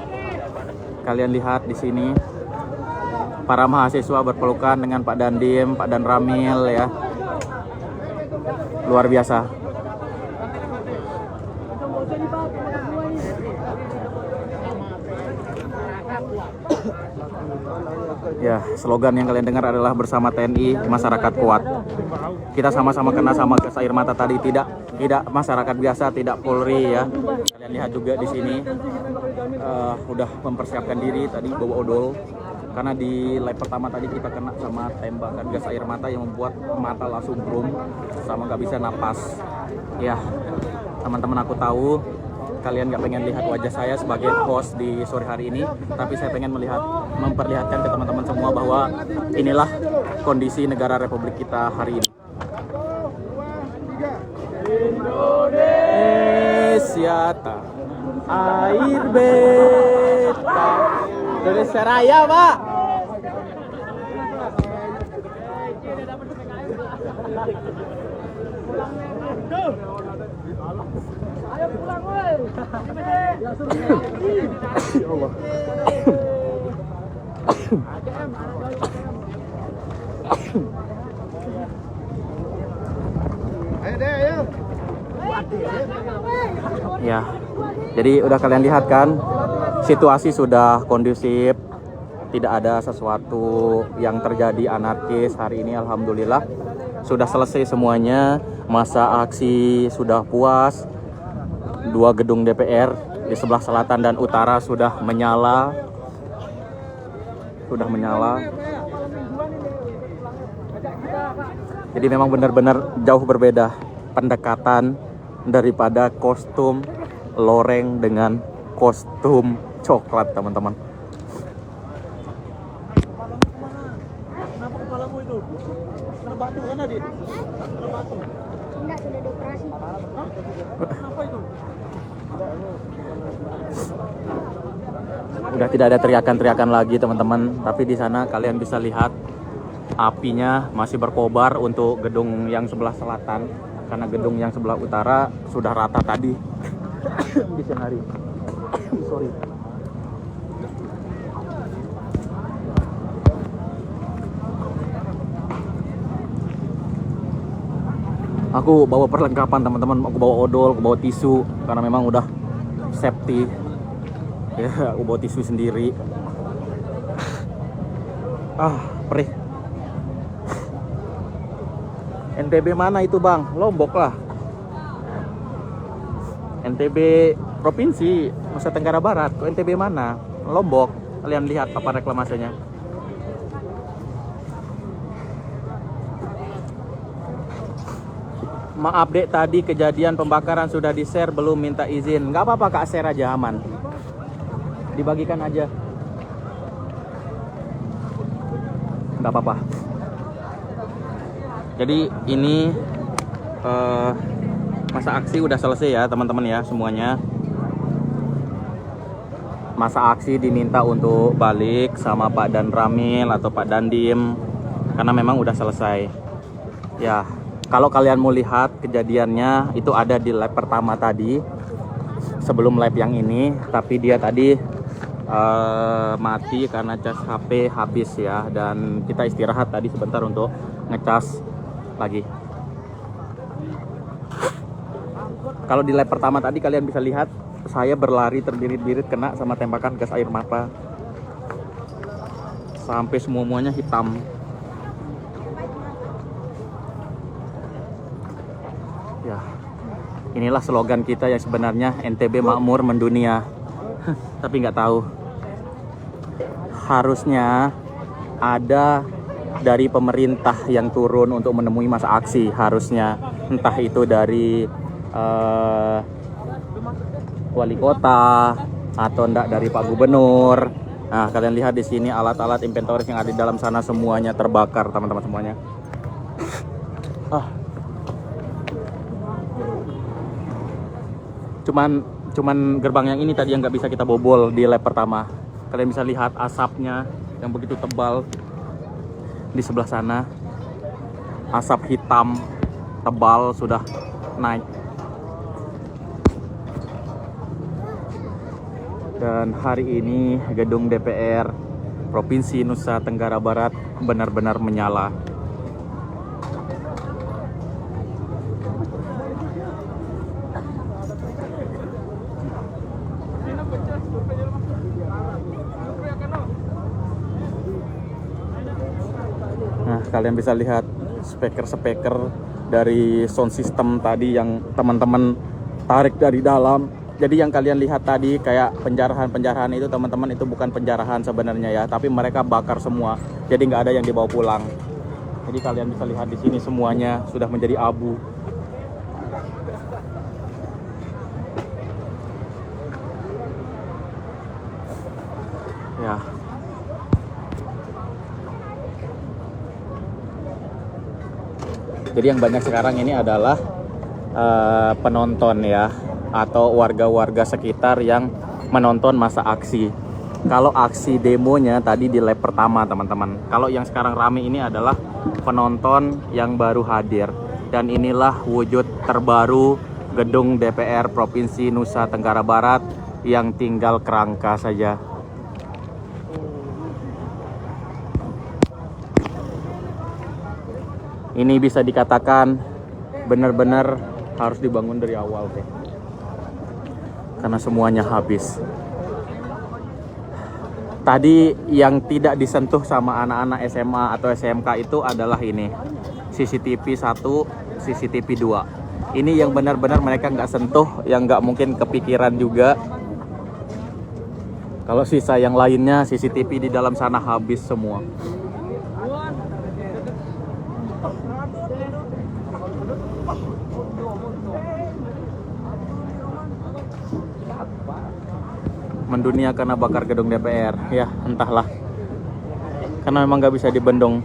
Kalian lihat di sini para mahasiswa berpelukan dengan Pak Dandim, Pak Dan Ramil ya. Luar biasa. Ya, slogan yang kalian dengar adalah bersama TNI, masyarakat kuat. Kita sama-sama kena sama gas air mata tadi, tidak masyarakat biasa, tidak Polri ya. Kalian lihat juga di sini udah mempersiapkan diri tadi bawa odol, karena di live pertama tadi kita kena sama tembakan gas air mata yang membuat mata langsung brum sama nggak bisa napas. Ya, teman-teman, aku tahu kalian nggak pengen lihat wajah saya sebagai host di sore hari ini, tapi saya pengen memperlihatkan ke teman-teman semua bahwa inilah kondisi negara Republik kita hari ini. Indonesia. Air beta Indonesia Raya, Pak. Ayo pulang, woi. Ya Allah. Ya, jadi udah kalian lihat kan, situasi sudah kondusif, tidak ada sesuatu yang terjadi anarkis hari ini. Alhamdulillah sudah selesai semuanya, masa aksi sudah puas. 2 gedung DPR di sebelah selatan dan utara sudah menyala, Jadi memang benar-benar jauh berbeda pendekatan daripada kostum loreng dengan kostum coklat, teman-teman. Kenapa kepalamu itu? Terbatu kan, Adik? Terbatu. Enggak, sudah dioperasi. Kenapa itu? Udah tidak ada teriakan-teriakan lagi, teman-teman. Tapi di sana kalian bisa lihat apinya masih berkobar untuk gedung yang sebelah selatan, karena gedung yang sebelah utara sudah rata tadi di siang hari. Sorry. Aku bawa perlengkapan, teman-teman. Aku bawa odol, aku bawa tisu karena memang udah safety. Ya, aku bawa tisu sendiri. Perih. NTB mana itu, Bang? Lombok lah. NTB provinsi Nusa Tenggara Barat. Kok NTB mana? Lombok. Kalian lihat papan reklamasinya. Maaf dek, tadi kejadian pembakaran sudah di-share, belum minta izin. Nggak apa-apa Kak, share aja, aman. Dibagikan aja. Nggak apa-apa. Jadi ini masa aksi udah selesai ya teman-teman ya semuanya. Masa aksi diminta untuk balik sama Pak Dan Ramil atau Pak Dandim karena memang udah selesai. Ya, kalau kalian mau lihat kejadiannya itu ada di lab pertama tadi sebelum lab yang ini, tapi dia tadi mati karena cas HP habis ya, dan kita istirahat tadi sebentar untuk ngecas lagi. Kalau di lab pertama tadi kalian bisa lihat saya berlari terbirit-birit kena sama tembakan gas air mata sampai semuanya hitam. Ya, inilah slogan kita yang sebenarnya, NTB makmur mendunia. Tapi nggak tahu, harusnya ada dari pemerintah yang turun untuk menemui masa aksi, harusnya entah itu dari wali kota atau enggak dari Pak Gubernur. Nah, kalian lihat di sini alat-alat inventoris yang ada di dalam sana semuanya terbakar, teman-teman semuanya. Cuman gerbang yang ini tadi yang nggak bisa kita bobol di lab pertama. Kalian bisa lihat asapnya yang begitu tebal di sebelah sana. Asap hitam tebal sudah naik. Dan hari ini gedung DPR Provinsi Nusa Tenggara Barat benar-benar menyala. Nah, kalian bisa lihat speaker-speaker dari sound system tadi yang teman-teman tarik dari dalam. Jadi yang kalian lihat tadi kayak penjarahan itu, teman-teman, itu bukan penjarahan sebenarnya ya, tapi mereka bakar semua. Jadi nggak ada yang dibawa pulang. Jadi kalian bisa lihat di sini semuanya sudah menjadi abu. Ya. Jadi yang banyak sekarang ini adalah penonton ya. atau warga-warga sekitar yang menonton masa aksi. Kalau aksi demonya tadi di lap pertama teman-teman. Kalau yang sekarang rame ini adalah penonton yang baru hadir. Dan inilah wujud terbaru gedung DPR Provinsi Nusa Tenggara Barat yang tinggal kerangka saja. Ini bisa dikatakan benar-benar harus dibangun dari awal deh. Karena semuanya habis. Tadi yang tidak disentuh sama anak-anak SMA atau SMK itu adalah ini. CCTV 1, CCTV 2. Ini yang benar-benar mereka nggak sentuh, yang nggak mungkin kepikiran juga. Kalau sisa yang lainnya, CCTV di dalam sana habis semua. Mendunia karena bakar gedung DPR, ya entahlah. Karena memang nggak bisa dibendung.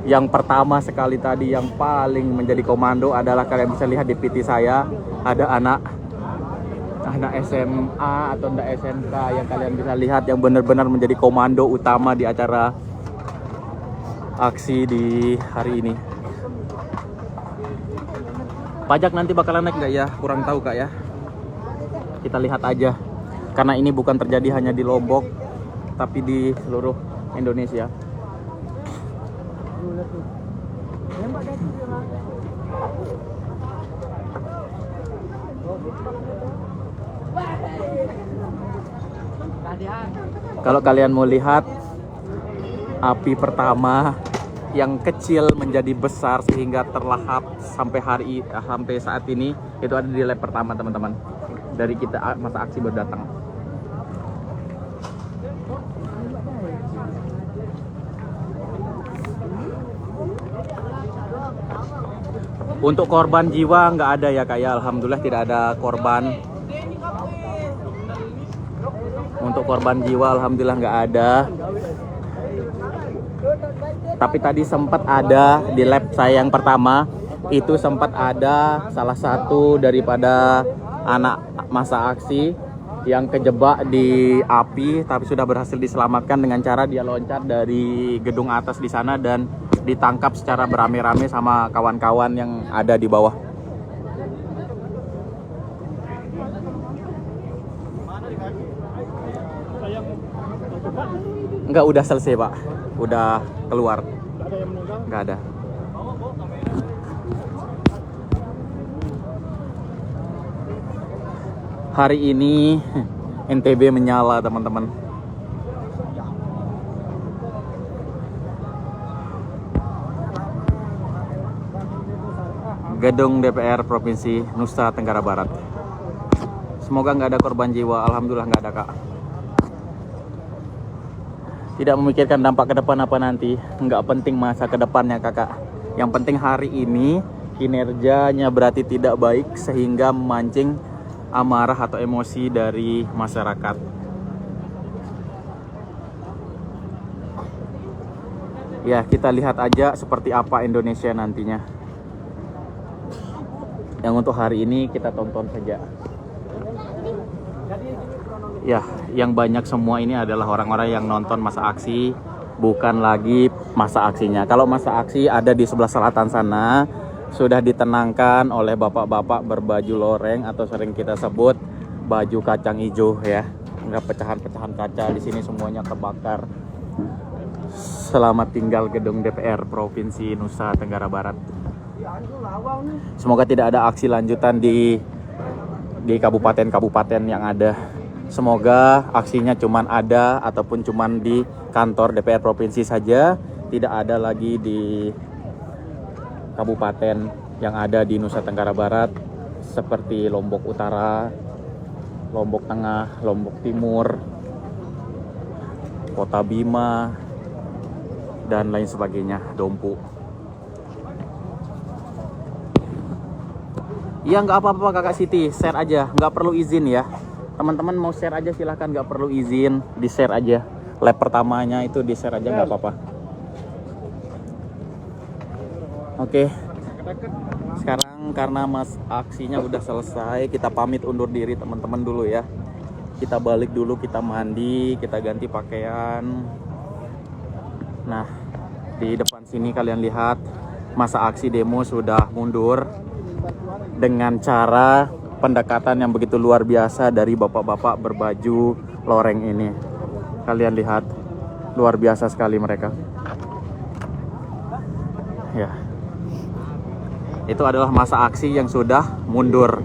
Yang pertama sekali tadi yang paling menjadi komando adalah kalian bisa lihat di PT saya ada anak SMA atau anak SMK yang kalian bisa lihat yang benar-benar menjadi komando utama di acara aksi di hari ini. Pajak nanti bakalan naik nggak ya? Kurang tahu kak ya. Kita lihat aja. Karena ini bukan terjadi hanya di Lombok, tapi di seluruh Indonesia. Kalau kalian mau lihat api pertama yang kecil menjadi besar sehingga terlahap sampai saat ini itu ada di lap pertama teman-teman. Dari kita masa aksi berdatang. Untuk korban jiwa nggak ada ya kak ya, alhamdulillah tidak ada korban. Untuk korban jiwa alhamdulillah nggak ada. Tapi tadi sempat ada di lap saya yang pertama, itu sempat ada salah satu daripada anak masa aksi yang kejebak di api, tapi sudah berhasil diselamatkan dengan cara dia loncat dari gedung atas di sana dan ditangkap secara beramai-ramai sama kawan-kawan yang ada di bawah. Enggak, udah selesai pak, udah keluar. Enggak ada. Hari ini NTB menyala teman-teman. Gedung DPR Provinsi Nusa Tenggara Barat. Semoga nggak ada korban jiwa. Alhamdulillah nggak ada kak. Tidak memikirkan dampak ke depan apa nanti. Nggak penting masa ke depannya kakak. Yang penting hari ini kinerjanya berarti tidak baik sehingga memancing amarah atau emosi dari masyarakat. Ya, kita lihat aja seperti apa Indonesia nantinya. Yang untuk hari ini kita tonton saja. Ya, yang banyak semua ini adalah orang-orang yang nonton masa aksi, bukan lagi masa aksinya. Kalau masa aksi ada di sebelah selatan sana, sudah ditenangkan oleh bapak-bapak berbaju loreng atau sering kita sebut baju kacang hijau ya. Enggak pecahan-pecahan kaca di sini semuanya terbakar. Selamat tinggal gedung DPR Provinsi Nusa Tenggara Barat. Semoga tidak ada aksi lanjutan di kabupaten-kabupaten yang ada. Semoga aksinya cuman ada ataupun cuman di kantor DPR Provinsi saja, tidak ada lagi di kabupaten yang ada di Nusa Tenggara Barat seperti Lombok Utara, Lombok Tengah, Lombok Timur, Kota Bima, dan lain sebagainya, Dompu. Ya nggak apa-apa kakak Siti, share aja, nggak perlu izin ya. Teman-teman mau share aja silahkan, nggak perlu izin, di share aja. Lap pertamanya itu di share aja nggak apa-apa. Oke, sekarang Karena aksinya udah selesai, kita pamit undur diri teman-teman dulu ya. Kita balik dulu, kita mandi, kita ganti pakaian. Nah, di depan sini kalian lihat masa aksi demo sudah mundur dengan cara pendekatan yang begitu luar biasa dari bapak-bapak berbaju loreng ini. Kalian lihat, luar biasa sekali mereka. Ya. Itu adalah masa aksi yang sudah mundur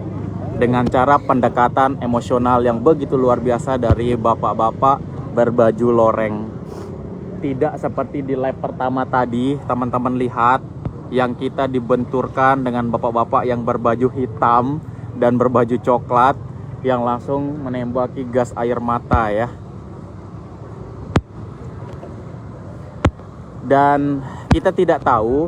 dengan cara pendekatan emosional yang begitu luar biasa dari bapak-bapak berbaju loreng. Tidak seperti di lap pertama tadi, teman-teman lihat yang kita dibenturkan dengan bapak-bapak yang berbaju hitam dan berbaju coklat yang langsung menembaki gas air mata ya. Dan kita tidak tahu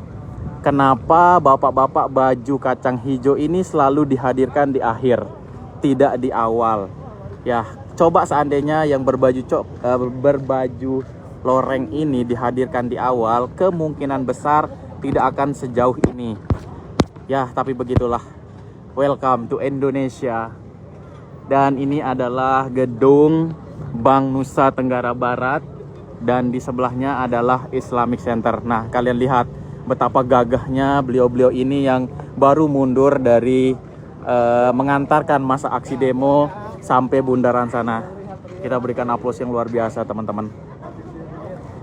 kenapa bapak-bapak baju kacang hijau ini selalu dihadirkan di akhir, tidak di awal. Ya, coba seandainya yang berbaju loreng ini dihadirkan di awal, kemungkinan besar tidak akan sejauh ini. Ya, tapi begitulah. Welcome to Indonesia. Dan ini adalah gedung Bank Nusa Tenggara Barat dan di sebelahnya adalah Islamic Center. Nah, kalian lihat betapa gagahnya beliau-beliau ini yang baru mundur dari mengantarkan masa aksi demo sampai bundaran sana. Kita berikan aplaus yang luar biasa teman-teman.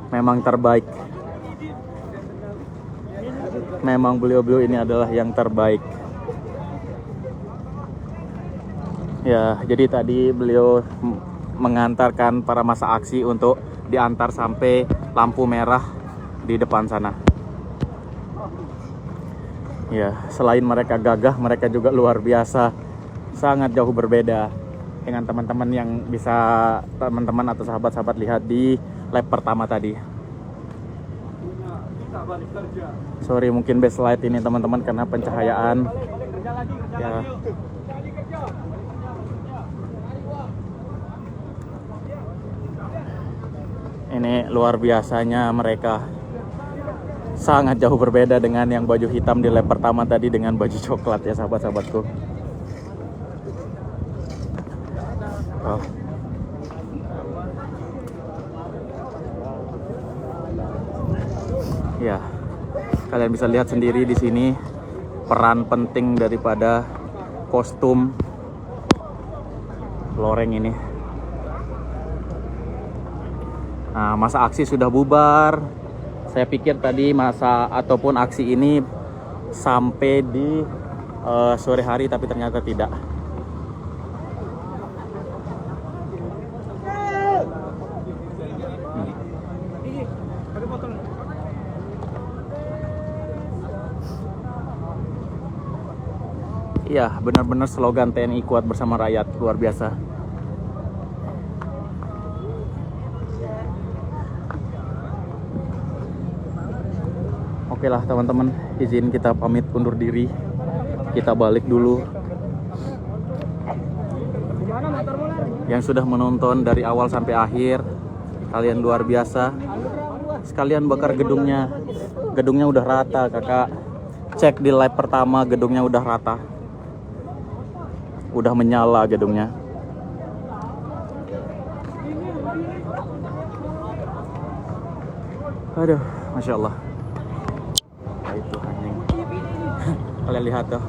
Memang terbaik. Memang beliau-beliau ini adalah yang terbaik. Ya, jadi tadi beliau mengantarkan para masa aksi untuk diantar sampai lampu merah di depan sana. Ya, selain mereka gagah, mereka juga luar biasa. Sangat jauh berbeda dengan teman-teman yang bisa teman-teman atau sahabat-sahabat lihat di lap pertama tadi. Sorry, mungkin backlight ini teman-teman karena pencahayaan. Ya. Ini luar biasanya mereka. Sangat jauh berbeda dengan yang baju hitam di lap pertama tadi dengan baju coklat ya sahabat-sahabatku. Oh. Ya, kalian bisa lihat sendiri di sini peran penting daripada kostum loreng ini. Nah, masa aksi sudah bubar. Saya pikir tadi masa ataupun aksi ini sampai di sore hari, tapi ternyata tidak. Iya, benar-benar slogan TNI kuat bersama rakyat, luar biasa. Oke lah teman-teman, izin kita pamit undur diri. Kita balik dulu. Yang sudah menonton dari awal sampai akhir, kalian luar biasa. Sekalian bakar gedungnya. Gedungnya udah rata kakak. Cek di lap pertama, gedungnya udah rata. Udah menyala gedungnya. Aduh, Masya Allah. Itu anjing. Kalian lihat tuh,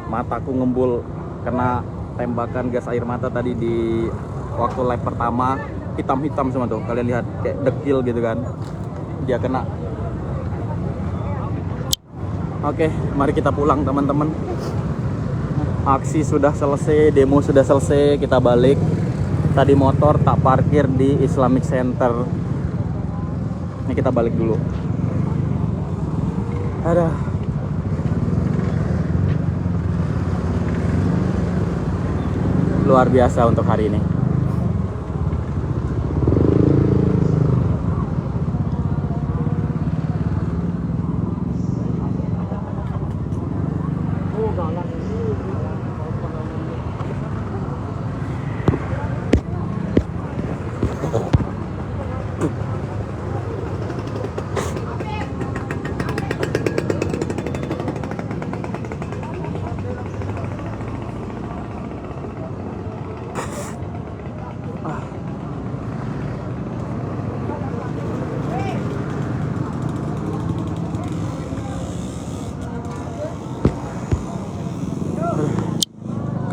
mataku ngembul kena tembakan gas air mata tadi di waktu lap pertama. Hitam-hitam semua tuh, kalian lihat kayak dekil gitu kan, dia kena. Oke, mari kita pulang teman-teman. Aksi sudah selesai, demo sudah selesai, kita balik. Tadi motor tak parkir di Islamic Center. Ini kita balik dulu. Ada luar biasa untuk hari ini.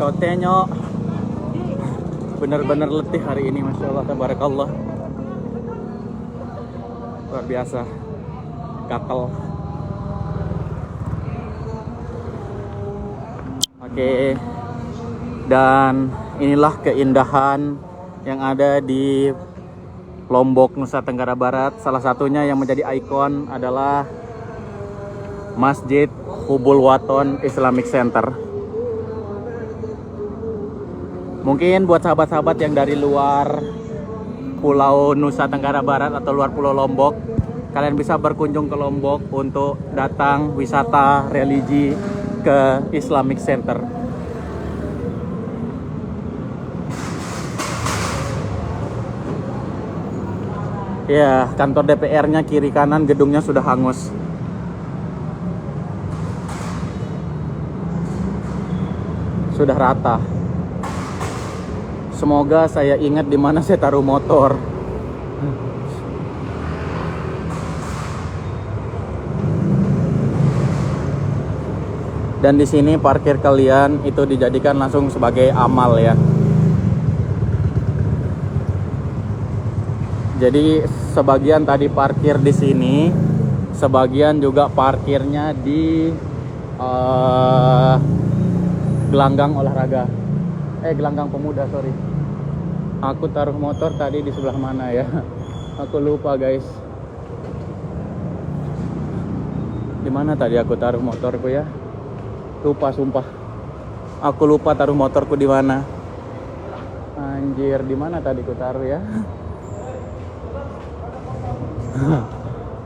kau tengok, bener-bener letih hari ini, masya Allah, tabarakallah, luar biasa, gatel. Oke, dan inilah keindahan yang ada di Lombok, Nusa Tenggara Barat. Salah satunya yang menjadi ikon adalah Masjid Hubul Waton Islamic Center. Mungkin buat sahabat-sahabat yang dari luar Pulau Nusa Tenggara Barat atau luar Pulau Lombok, kalian bisa berkunjung ke Lombok untuk datang wisata religi ke Islamic Center. Ya, kantor DPR-nya kiri kanan gedungnya sudah hangus. Sudah rata. Semoga saya ingat di mana saya taruh motor. Dan di sini parkir kalian itu dijadikan langsung sebagai amal ya. Jadi sebagian tadi parkir di sini, sebagian juga parkirnya di gelanggang olahraga. Gelanggang pemuda, sorry. Aku taruh motor tadi di sebelah mana ya? Aku lupa, guys. Di mana tadi aku taruh motorku ya? Lupa sumpah. Aku lupa taruh motorku di mana. Anjir, di mana tadi ku taruh ya?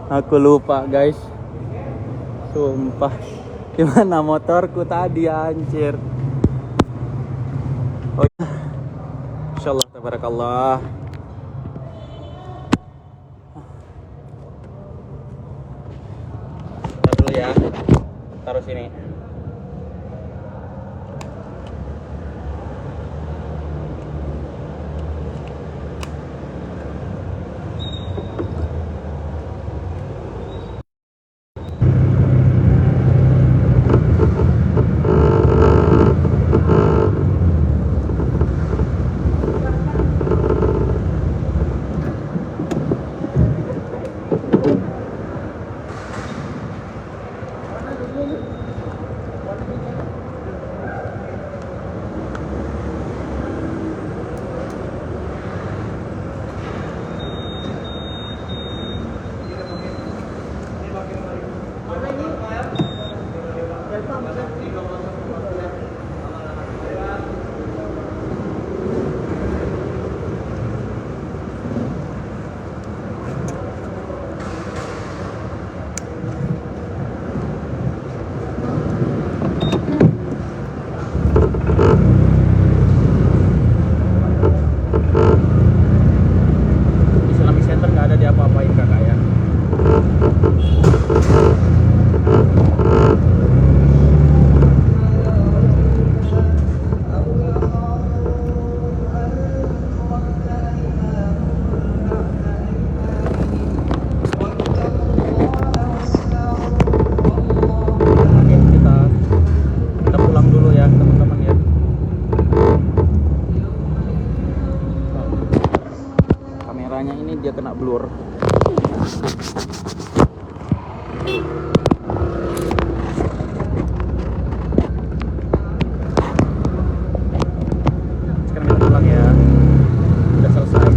Aku lupa, guys. Sumpah. Di mana motorku tadi, anjir? Oh ya. Insyaallah, tabarakallah. Taruh dulu ya. Taruh sini. Islamic Center nggak ada diapa-apain kakak ya. Kita pulang dulu ya teman-teman ya. Kameranya ini dia kena blur. Sekarang kita pulang ya. Udah selesai.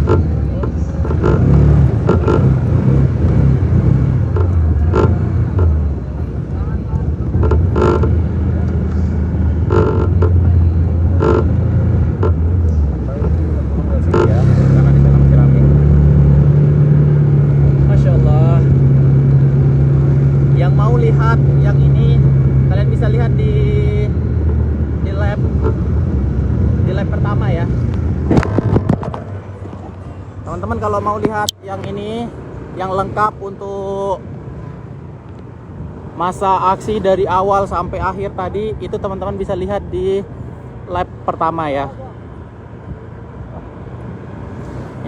Masya Allah. Yang mau lihat yang ini, kalian bisa lihat di lab pertama ya. Teman-teman kalau mau lihat yang ini, yang lengkap untuk masa aksi dari awal sampai akhir tadi, itu teman-teman bisa lihat di lab pertama ya.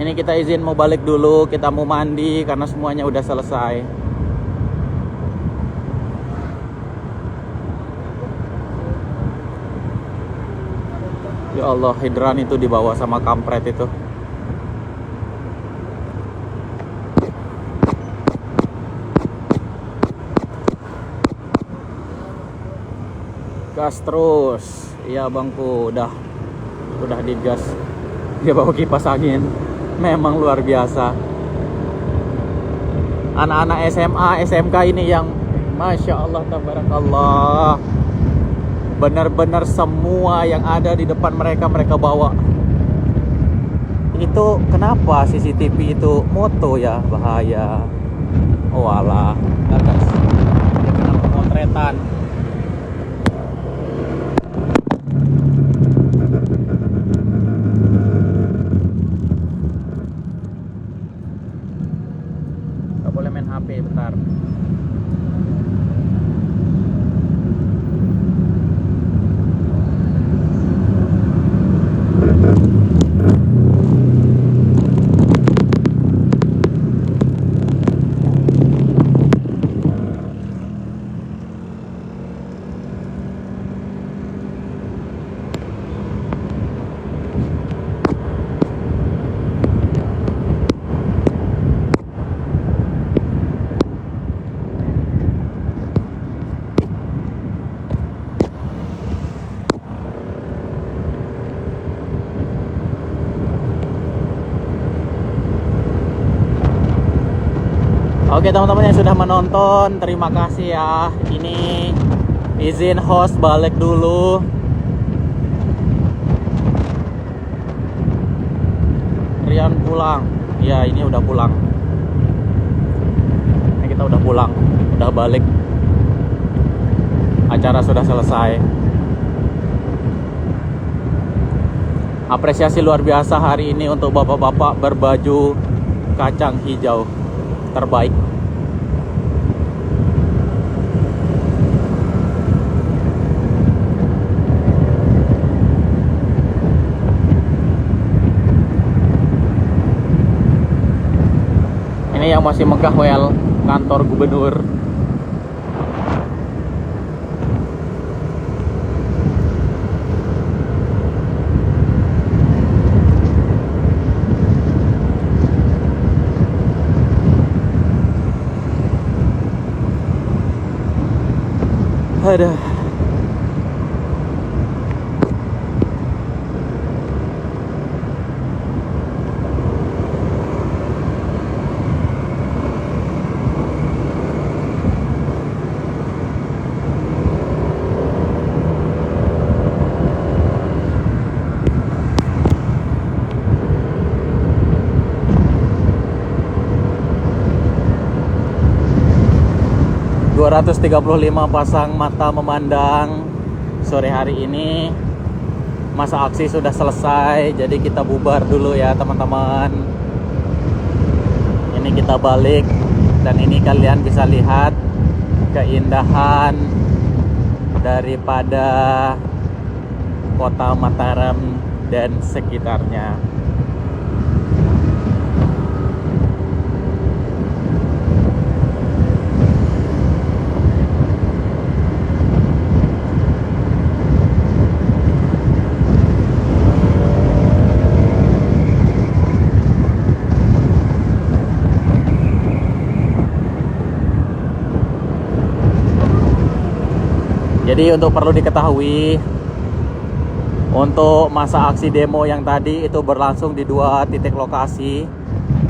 Ini kita izin mau balik dulu, kita mau mandi karena semuanya udah selesai. Ya Allah, hidran itu dibawa sama kampret itu. Gas terus. Iya bangku, udah digas. Dia bawa kipas angin. Memang luar biasa. Anak-anak SMA, SMK ini yang Masya Allah, tabarakallah, benar-benar semua yang ada di depan mereka bawa. Itu kenapa CCTV itu moto ya? Bahaya. Oh alah, gagas. Dia kena pemotretan. Gak boleh main HP bentar. Oke teman-teman yang sudah menonton, terima kasih ya. Ini izin host balik dulu. Rian pulang. Ya ini udah pulang. Ini kita udah pulang, udah balik. Acara sudah selesai. Apresiasi luar biasa hari ini untuk bapak-bapak berbaju kacang hijau terbaik. Ini yang masih megah wel, kantor gubernur. Aduh. ...235 pasang mata memandang sore hari ini. Masa aksi sudah selesai, jadi kita bubar dulu ya teman-teman. Ini kita balik, dan ini kalian bisa lihat keindahan daripada kota Mataram dan sekitarnya. Jadi untuk perlu diketahui, untuk masa aksi demo yang tadi itu berlangsung di 2 titik lokasi.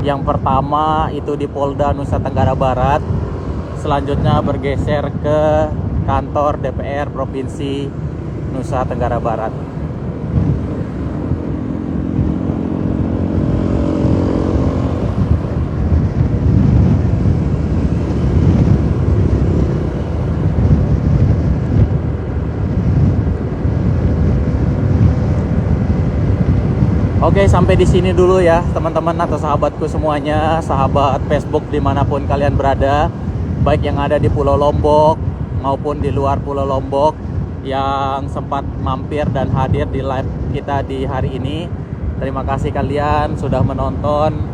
Yang pertama itu di Polda Nusa Tenggara Barat. Selanjutnya bergeser ke kantor DPR Provinsi Nusa Tenggara Barat. Oke, sampai di sini dulu ya teman-teman atau sahabatku semuanya, sahabat Facebook dimanapun kalian berada, baik yang ada di Pulau Lombok maupun di luar Pulau Lombok yang sempat mampir dan hadir di live kita di hari ini. Terima kasih kalian sudah menonton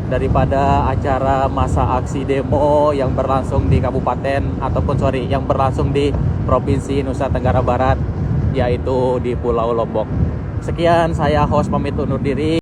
daripada acara masa aksi demo yang berlangsung di kabupaten ataupun yang berlangsung di Provinsi Nusa Tenggara Barat. yaitu di Pulau Lombok. Sekian, saya host pamit undur diri.